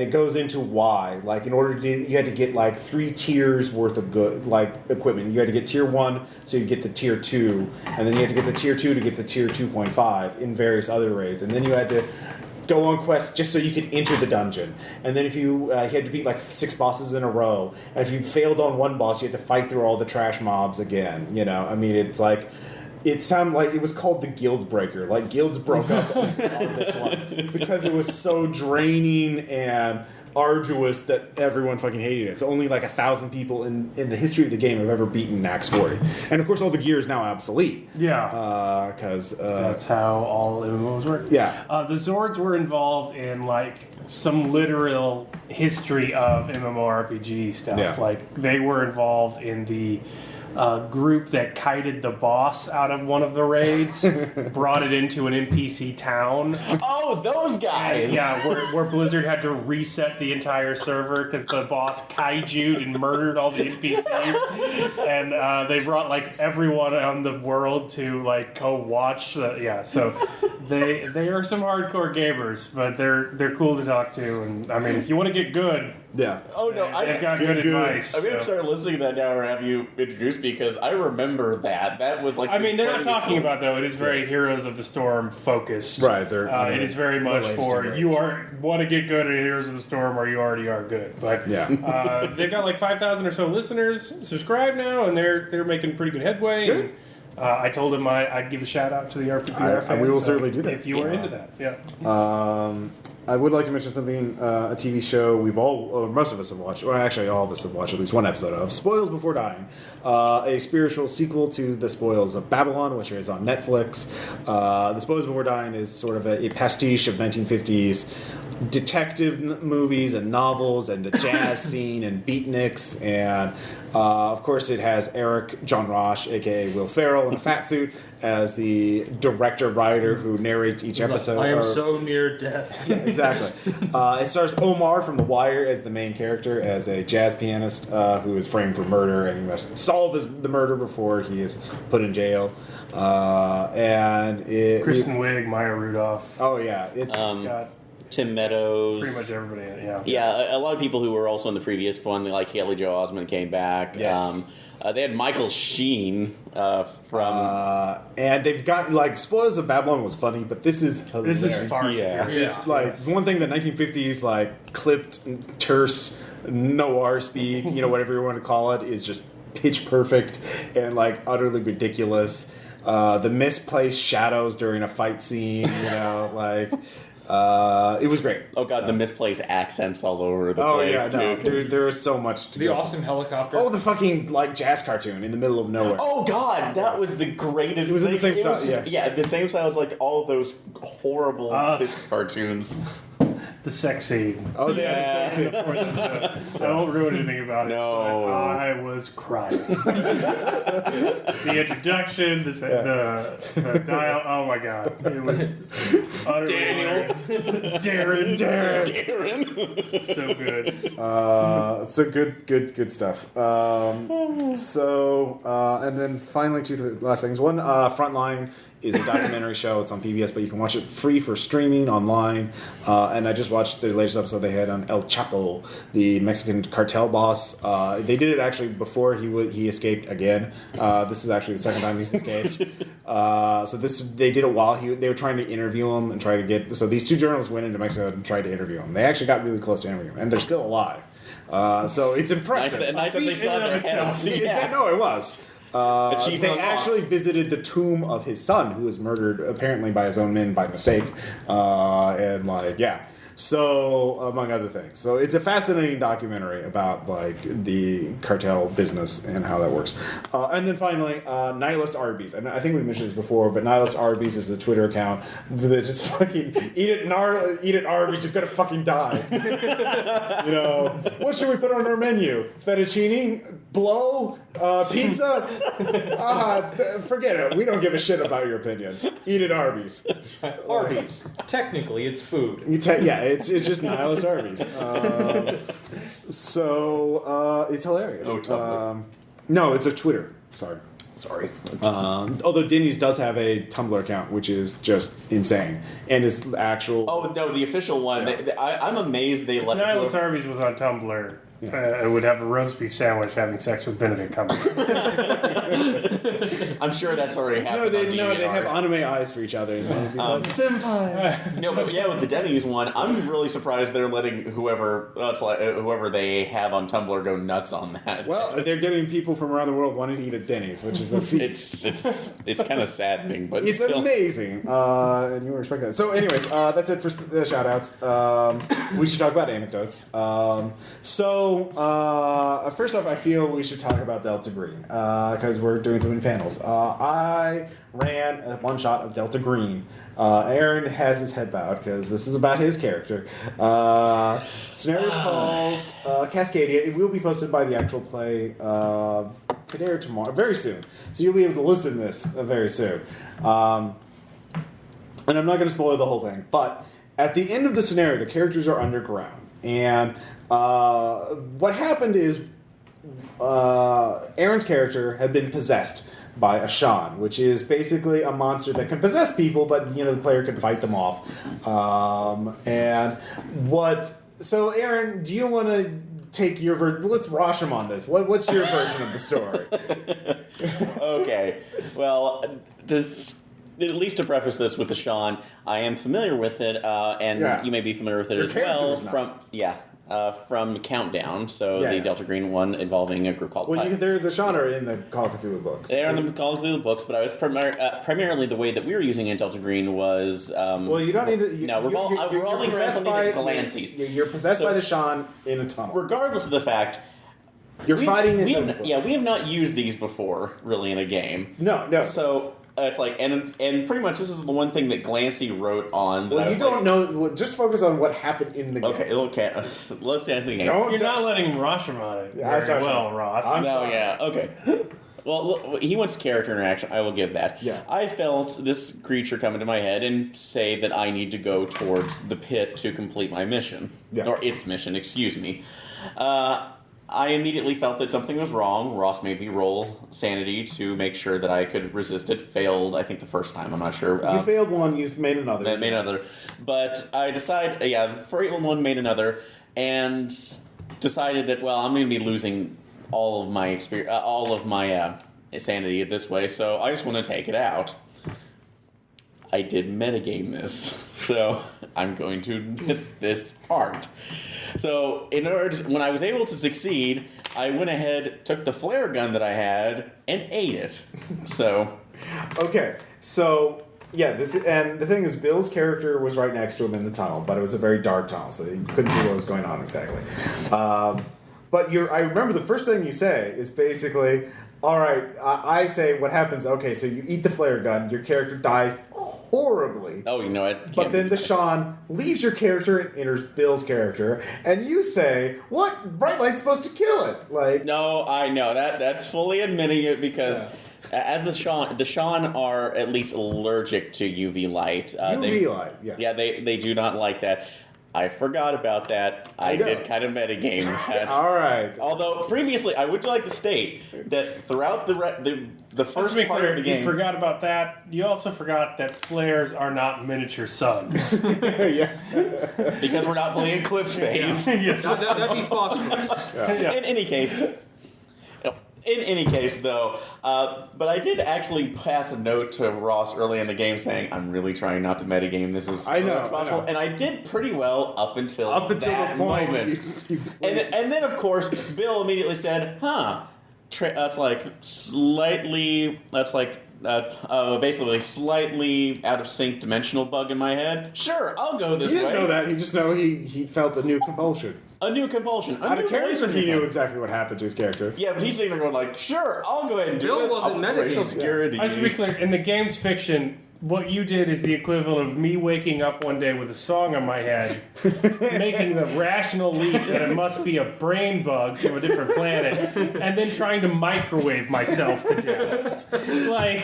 it goes into why. Like in order to, you had to get like 3 tiers worth of good like equipment. You had to get tier 1, so you get the tier 2, and then you had to get the tier 2 to get the tier 2.5 in various other raids, and then you had to go on quests just so you could enter the dungeon. And then if you had to beat like 6 bosses in a row, and if you failed on one boss, you had to fight through all the trash mobs again. I mean, it's like, it sounded like it was called the Guild Breaker. Like guilds broke up on this one because it was so draining and arduous that everyone fucking hated it. So only like 1,000 people in the history of the game have ever beaten Nax 40. And of course all the gear is now obsolete. Yeah. Because that's how all MMOs work. Yeah. The Zords were involved in like some literal history of MMORPG stuff. Yeah. Like they were involved in the group that kited the boss out of one of the raids, brought it into an NPC town. Oh, Oh, those guys! Yeah, where Blizzard had to reset the entire server because the boss kaiju'd and murdered all the NPCs, and they brought like everyone on the world to like go watch. So they are some hardcore gamers, but they're cool to talk to, and I mean, if you want to get good, Oh no, they've got good advice. I'm gonna start listening to that now, or have you introduced me because I remember that. That was like. I mean, they're not talking about though. It is very Heroes of the Storm focused. Right. It is very much for you want to get good at Heroes of the Storm, or you already are good. But they've got like 5,000 or so listeners subscribed now, and they're making pretty good headway. Good. And, I told him I'd give a shout out to the RPPR fans. We will certainly do that. If you are into that, yeah. I would like to mention something, a TV show most of us have watched, or actually all of us have watched at least one episode of, Spoils Before Dying, a spiritual sequel to The Spoils of Babylon, which is on Netflix. The Spoils Before Dying is sort of a pastiche of 1950s detective movies and novels and the jazz scene and beatniks, and of course it has Eric John Roche, aka Will Ferrell, in a fat suit as the director-writer who narrates each episode. I am so near death. Yeah, exactly. It stars Omar from The Wire as the main character, as a jazz pianist who is framed for murder, and he must solve the murder before he is put in jail. Kristen Wiig, Maya Rudolph. Oh yeah, it's got Tim Meadows. pretty much everybody in it, Yeah, a lot of people who were also in the previous one, like Haley Joel Osment came back. Yes. They had Michael Sheen from... and they've got, like, Spoils of Babylon was funny, but this is hilarious. This is far superior. It's like one thing that 1950s, like, clipped, terse, noir speak, whatever you want to call it, is just pitch perfect and, like, utterly ridiculous. The misplaced shadows during a fight scene, it was great. Oh god, the misplaced accents all over the place too. Dude, there is so much to The go. awesome helicopter. Oh, the fucking like jazz cartoon in the middle of nowhere. Oh god, that was the greatest. It was in the thing. same style, Yeah, the same style as like all of those horrible cartoons. The sex scene. Oh, yeah. I won't ruin anything about it. No. But I was crying. The introduction, the dial. Oh my god, it was utterly hilarious. Darren. So good. So good stuff. And then finally, two last things. One, Frontline is a documentary show. It's on PBS, but you can watch it free for streaming online. And I just watched the latest episode they had on El Chapo, the Mexican cartel boss. They did it actually before he escaped again. This is actually the second time he's escaped. They did it while they were trying to interview him and try to get. So these two journalists went into Mexico and tried to interview him. They actually got really close to interviewing him, and they're still alive. So it's impressive. Nice that they saw their heads. No, it was. They actually visited the tomb of his son, who was murdered apparently by his own men by mistake, So, among other things. So, it's a fascinating documentary about, like, the cartel business and how that works. And then finally, Nihilist Arby's. And I think we mentioned this before, but Nihilist Arby's is a Twitter account that just fucking, eat it Arby's, you're gonna fucking die. What should we put on our menu? Fettuccine? Blow? Pizza? Forget it. We don't give a shit about your opinion. Eat it Arby's. Arby's. Technically, it's food. It's just Nihilist Arby's. It's hilarious. No, it's a Twitter. Sorry. Although Denny's does have a Tumblr account, which is just insane, and is actual. Oh no, the official one. Yeah. I'm amazed they let. Nihilist Arby's was on Tumblr. I would have a roast beef sandwich having sex with Benedict Cumberbatch. I'm sure that's already happened. They have anime eyes for each other. Senpai. No, but yeah, with the Denny's one, I'm really surprised they're letting whoever they have on Tumblr go nuts on that. Well, they're getting people from around the world wanting to eat at Denny's, which is a feat. It's kind of saddening, but it's still amazing, and you won't expect that. So, anyways, that's it for the shout-outs. We should talk about anecdotes. First off, I feel we should talk about Delta Green, because we're doing so many panels. I ran a one-shot of Delta Green. Aaron has his head bowed, because this is about his character. Scenario is called Cascadia. It will be posted by the actual play today or tomorrow, very soon. So you'll be able to listen to this very soon. And I'm not going to spoil the whole thing, but at the end of the scenario, the characters are underground, and what happened is Aaron's character had been possessed by a Shan, which is basically a monster that can possess people, but the player can fight them off. So, Aaron, do you want to take your let's Rosham on this. What's your version of the story? Okay. Well, at least to preface this with the Shan, I am familiar with it, and you may be familiar with it as well from Countdown. So the Delta Green one involving a group called. Well, the Shan are in the Call of Cthulhu books. They are in the Call of Cthulhu books, but I was primarily the way that we were using in Delta Green was. Well, you don't need to. We're only saying the Galances. You're possessed by the Shan in a tunnel. Regardless of the fact. You're fighting. We have not used these before, really, in a game. No. So. It's like, and pretty much this is the one thing that Glancy wrote on. Well, you don't know. Just focus on what happened in the game. Okay. So let's get into the game. You're not letting Rosham on it very well, Ross. Okay. Well, he wants character interaction. I will give that. Yeah. I felt this creature come into my head and say that I need to go towards the pit to complete my mission. Yeah. Or its mission, excuse me. I immediately felt that something was wrong. Ross made me roll sanity to make sure that I could resist it. Failed, I think, the first time. I'm not sure. You failed one, you've made another. I made another. But I decided, the failed one made another, and decided that, I'm going to be losing all of my sanity this way, so I just want to take it out. I did metagame this, so I'm going to admit this part. So, when I was able to succeed, I went ahead, took the flare gun that I had, and ate it. So. Okay, so the thing is, Bill's character was right next to him in the tunnel, but it was a very dark tunnel, so you couldn't see what was going on exactly. But I remember the first thing you say is basically, all right, I say what happens. Okay, so you eat the flare gun, your character dies horribly. Oh, you know it. But then the Shan leaves your character and enters Bill's character, and you say, "What? Bright light's supposed to kill it." Like, no, I know that's fully admitting it because as the Shan are at least allergic to UV light. Light, yeah. Yeah, they do not like that. I forgot about that. I did kind of metagame that. All right. Although previously, I would like to state that throughout the first part of the game, you forgot about that. You also forgot that flares are not miniature suns. Yeah. Because we're not playing Eclipse phase. Yes. That'd be phosphorus. Yeah. In any case, though, but I did actually pass a note to Ross early in the game saying, I'm really trying not to metagame this as much as possible. And I did pretty well up until that the point. moment. And then, of course, Bill immediately said, basically slightly out of sync dimensional bug in my head. Sure, I'll go this way. He didn't know that. He just know he felt a new compulsion. A new compulsion. Out of character, he knew exactly what happened to his character. Yeah, but he's sitting there going sure, I'll go ahead and do Bill this. wasn't Operational metagaming. security. I should be clear. In the game's fiction, what you did is the equivalent of me waking up one day with a song on my head, making the rational leap that it must be a brain bug from a different planet, and then trying to microwave myself to death. Like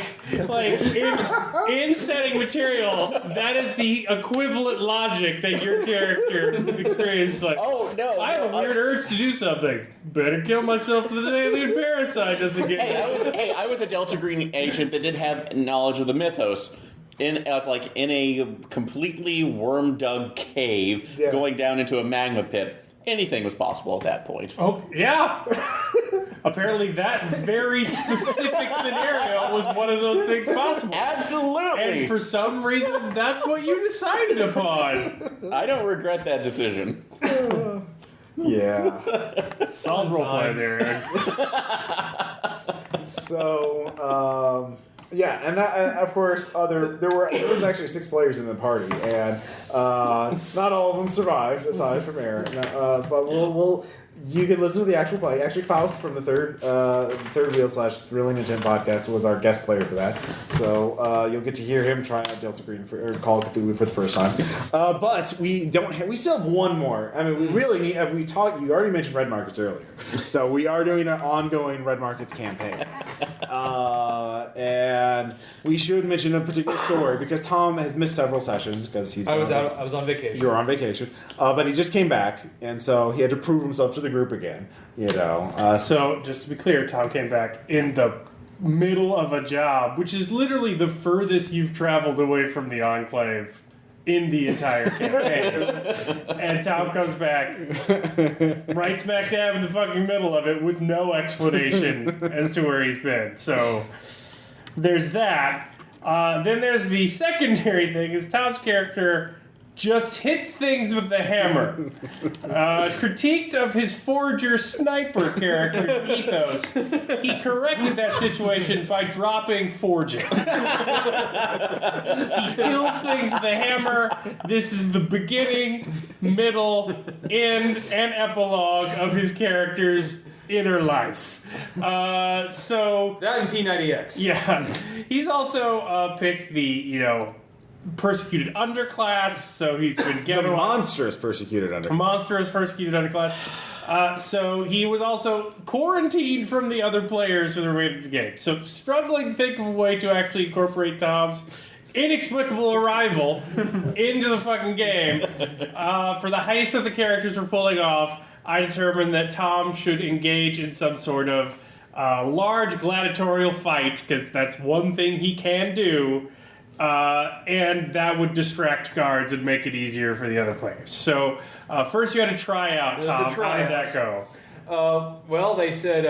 in setting material, that is the equivalent logic that your character experienced. Like, no, I have a weird urge to do something. Better kill myself for the alien parasite doesn't get me. I was a Delta Green agent that did have knowledge of the mythos. In a completely worm-dug cave going down into a magma pit. Anything was possible at that point. Oh, yeah. Apparently that very specific scenario was one of those things possible. Absolutely. And for some reason, that's what you decided upon. I don't regret that decision. Yeah. Solid roleplay there, Aaron. So, and that, of course, there was actually 6 players in the party, and not all of them survived, aside from Aaron. But you can listen to the actual play. Actually, Faust from the third wheel / Thrilling Intent podcast was our guest player for that. So you'll get to hear him try out Delta Green or Call of Cthulhu for the first time. But we still have one more. I mean, we really need. You already mentioned Red Markets earlier, so we are doing an ongoing Red Markets campaign. And we should mention a particular story because Tom has missed several sessions because he's. I was on vacation. You were on vacation, but he just came back, and so he had to prove himself to the group again. So just to be clear, Tom came back in the middle of a job, which is literally the furthest you've traveled away from the Enclave in the entire campaign. And Tom comes back right smack dab in the fucking middle of it with no explanation as to where he's been. So there's that. Then there's the secondary thing is Tom's character just hits things with the hammer. Critiqued of his forger sniper character's ethos, he corrected that situation by dropping forging. He kills things with a hammer. This is the beginning, middle, end, and epilogue of his character's inner life. So that and P90X. Yeah. He's also picked the, persecuted underclass, so he's been given monstrous persecuted underclass. So he was also quarantined from the other players for the remainder of the game. So struggling to think of a way to actually incorporate Tom's inexplicable arrival into the fucking game. For the heist that the characters were pulling off, I determined that Tom should engage in some sort of large gladiatorial fight, because that's one thing he can do. And that would distract guards and make it easier for the other players. So first you had to try out, Tom. How did that go? Well, they said,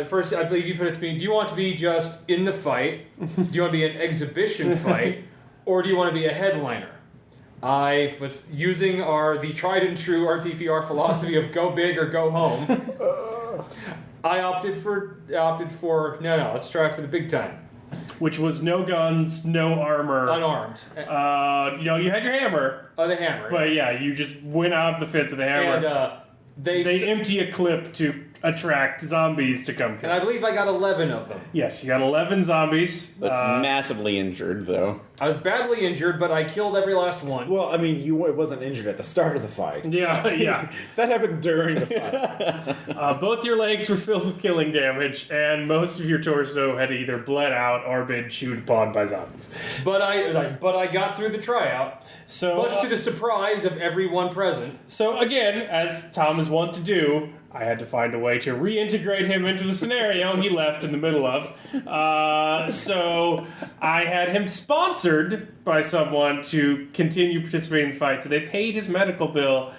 first I believe you put it to me, do you want to be just in the fight? Do you want to be an exhibition fight? Or do you want to be a headliner? I was using the tried and true RPPR philosophy of go big or go home. I opted for no, let's try for the big time. Which was no guns, no armor. Unarmed. You had your hammer. Oh, the hammer. But yeah, you just went out of the fence with the hammer. And they empty a clip to attract zombies to come kill. And I believe I got 11 of them. Yes, you got 11 zombies. But massively injured, though. I was badly injured, but I killed every last one. Well, I mean, you wasn't injured at the start of the fight. Yeah. That happened during the fight. Both your legs were filled with killing damage, and most of your torso had either bled out or been chewed upon by zombies. But I got through the tryout, much to the surprise of everyone present. So again, as Tom is wont to do, I had to find a way to reintegrate him into the scenario he left in the middle of. So I had him sponsored by someone to continue participating in the fight. So they paid his medical bill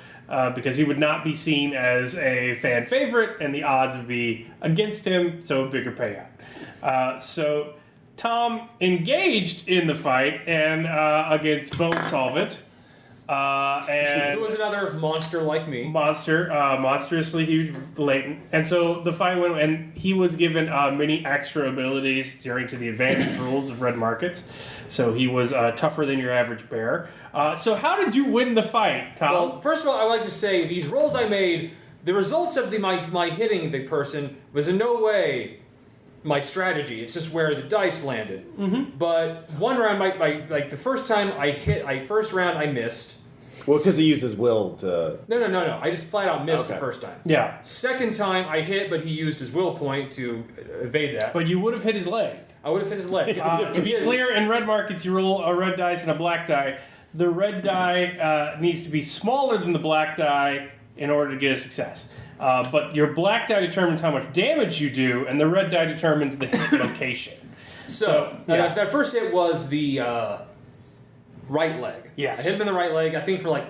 because he would not be seen as a fan favorite, and the odds would be against him, so a bigger payout. So Tom engaged in the fight and against Bone Solvent. And who was another monster like me? Monstrously huge, blatant. And so the fight went, and he was given many extra abilities during to the advantage rules of red markets. So he was tougher than your average bear. So how did you win the fight, Tom? Well, first of all, I would like to say these rolls I made, the results of my hitting the person was in no way my strategy. It's just where the dice landed. Mm-hmm. But one round, like the first time first round I missed. Well, because he used his will to... No. I just flat out missed the first time. Yeah. Second time I hit, but he used his will point to evade that. But you would have hit his leg. I would have hit his leg. To be clear, in red markets, you roll a red dice and a black die. The red die needs to be smaller than the black die in order to get a success. But your black die determines how much damage you do, and the red die determines the hit location. So that first hit was the right leg. Yes. I hit him in the right leg, I think for like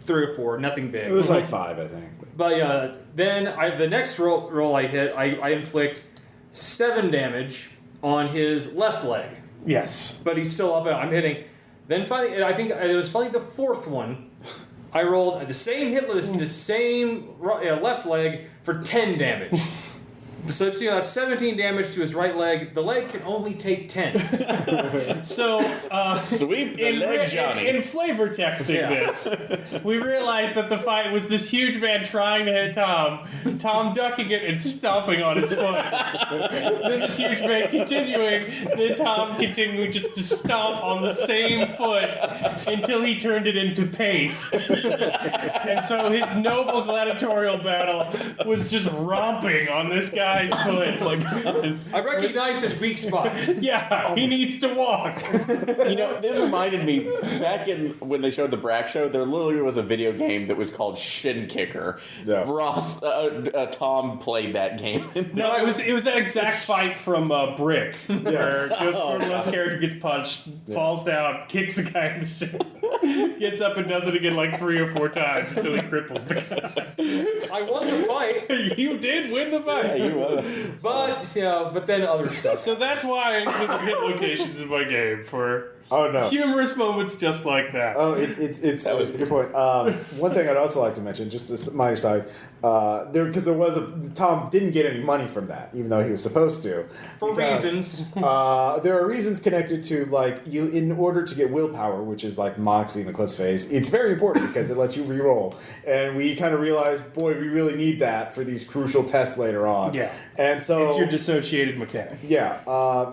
3 or 4, nothing big. It was like 5, I think. But then the next roll I hit, I inflict 7 damage on his left leg. Yes. But he's still up. I'm hitting. Then finally, I think it was finally the 4th one. I rolled the same hit list, the same left leg for 10 damage. So it's that's 17 damage to his right leg. The leg can only take 10. So sweep the leg, Johnny. In flavor texting this, we realized that the fight was this huge man trying to hit Tom ducking it and stomping on his foot. Then this huge man continuing, then Tom continuing just to stomp on the same foot until he turned it into pace. And so his noble gladiatorial battle was just romping on this guy. guy's foot. Like, I recognize his weak spot. yeah, he needs to walk. This reminded me back in when they showed the Brack show. There literally was a video game that was called Shin Kicker. Yeah. Ross, Tom played that game. No, it was that exact fight from Brick, where Joseph Gordon-Levitt's character gets punched, falls down, kicks the guy in the shin, gets up and does it again like 3 or 4 times until he cripples the guy. I won the fight, You did win the fight. Yeah, you were. but then other stuff. So that's why I included hit locations in my game for humorous moments just like that. Oh, it's a good point. One thing I'd also like to mention, just a minor side, Tom didn't get any money from that, even though he was supposed to. For reasons. There are reasons connected to, like, you, in order to get willpower, which is like Moxie in the Cliffs phase, it's very important because it lets you re-roll. And we kind of realized, boy, we really need that for these crucial tests later on. Yeah. And so It's your dissociated mechanic. yeah.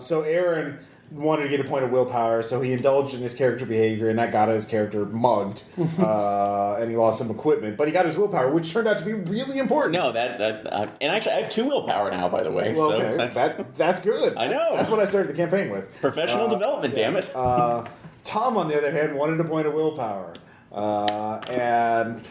So Aaron wanted to get a point of willpower, so he indulged in his character behavior, and that got his character mugged, and he lost some equipment. But he got his willpower, which turned out to be really important. No, and actually I have 2 willpower now, by the way. Well, so okay, that's good. I know. That's what I started the campaign with. Professional development, damn it. Tom, on the other hand, wanted a point of willpower, and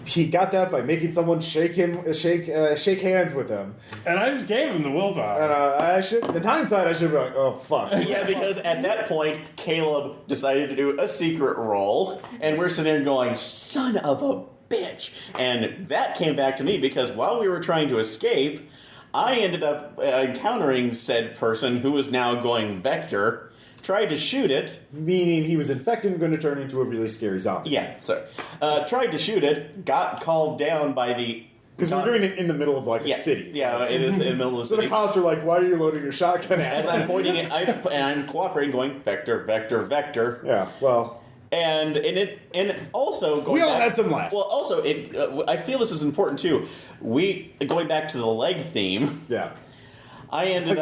he got that by making someone shake hands with him. And I just gave him the willpower. And in hindsight, I should be like, oh fuck. Yeah, because at that point, Caleb decided to do a secret roll, and we're sitting there going, son of a bitch. And that came back to me because while we were trying to escape, I ended up encountering said person who was now going Vector, tried to shoot it. Meaning he was infected and going to turn into a really scary zombie. Yeah, sorry. Tried to shoot it, got called down by the... Because we're doing it in the middle of like a city. Yeah, it is in the middle of the So city. the cops are like, why are you loading your shotgun As I'm pointing it, and I'm cooperating, going, Vector, Vector, Vector. Yeah, well... And also going We all back, had some laughs. Well, also, I feel this is important too. Going back to the leg theme. Yeah. I ended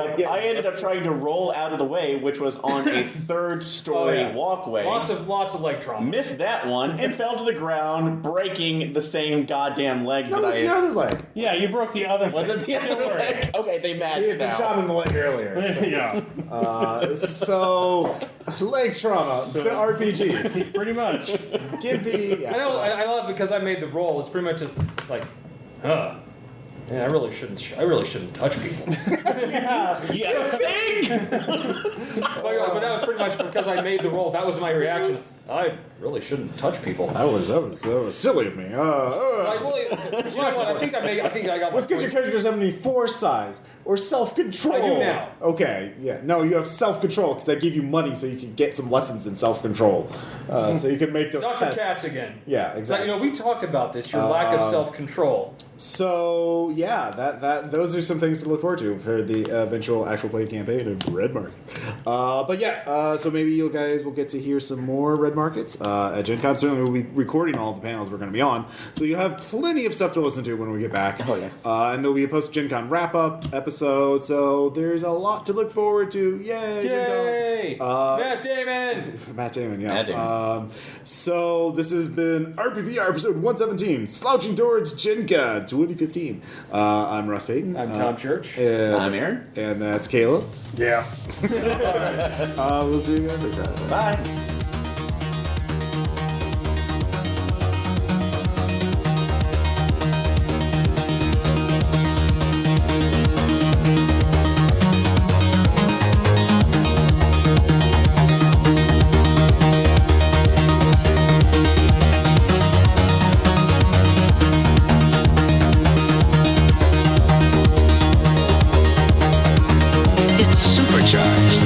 up trying to roll out of the way, which was on a 3rd-story walkway. Lots of leg trauma. Missed that one and fell to the ground, breaking the same goddamn leg No, that that's your other leg. Yeah, you broke the other. Was it the other leg? Okay, they matched He had been now. shot in the leg earlier. So, Yeah, so leg trauma, the RPG. pretty much. Gimpy. I know. I love it because I made the roll. It's pretty much just like, yeah, I really shouldn't touch people. You think? But that was pretty much because I made the roll. That was my reaction. I really shouldn't touch people. That was silly of me. Like, really, you know what? I think I got. What's because your character doesn't have any foresight or self-control? I do now. Okay, yeah. No, you have self-control because I give you money so you can get some lessons in self-control. So you can make those Dr. tests. Katz again. Yeah, It's exactly. like, we talked about this. Your lack of self-control. So yeah, that those are some things to look forward to for the eventual actual play campaign of Red Market. But yeah, so maybe you guys will get to hear some more Red Markets at Gen Con. Certainly, we'll be recording all the panels we're going to be on, so you'll have plenty of stuff to listen to when we get back. Oh yeah, and there'll be a post Gen Con wrap up episode. So there's a lot to look forward to. Yay! Yay! Matt Damon. Matt Damon, yeah. Matt Damon. So this has been RPPR episode 117, Slouching Towards Gen Con 2015. I'm Russ Payton. I'm Tom Church. And, I'm Aaron. And that's Caleb. Yeah. We'll see you guys next time. Bye. It's supercharged.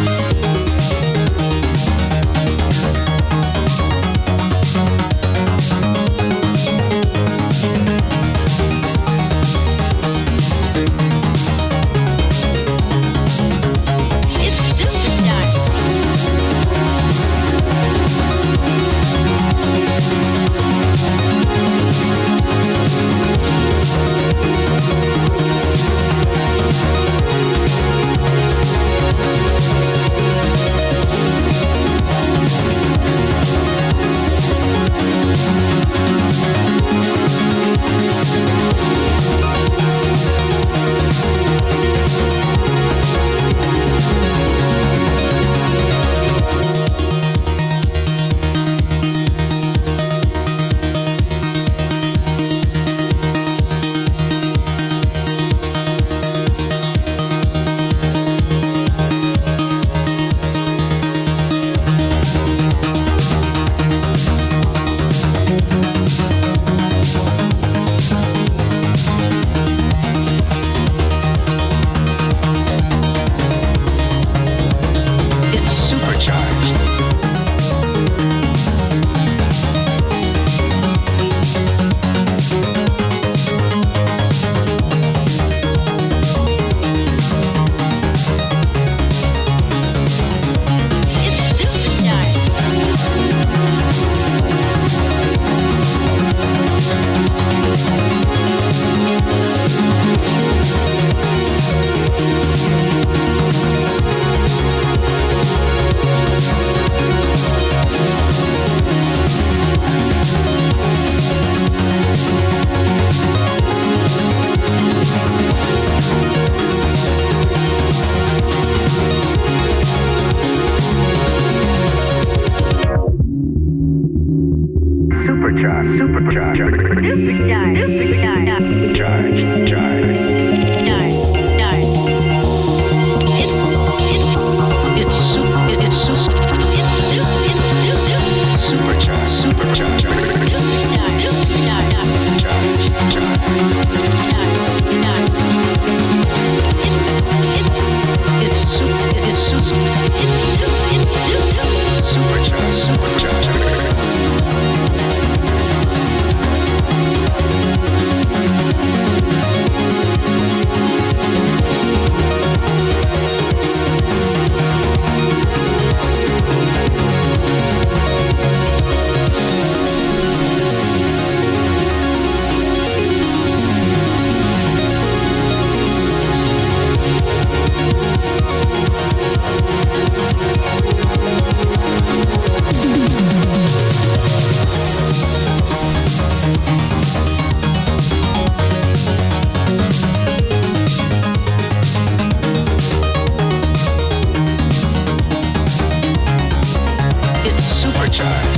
Supercharged.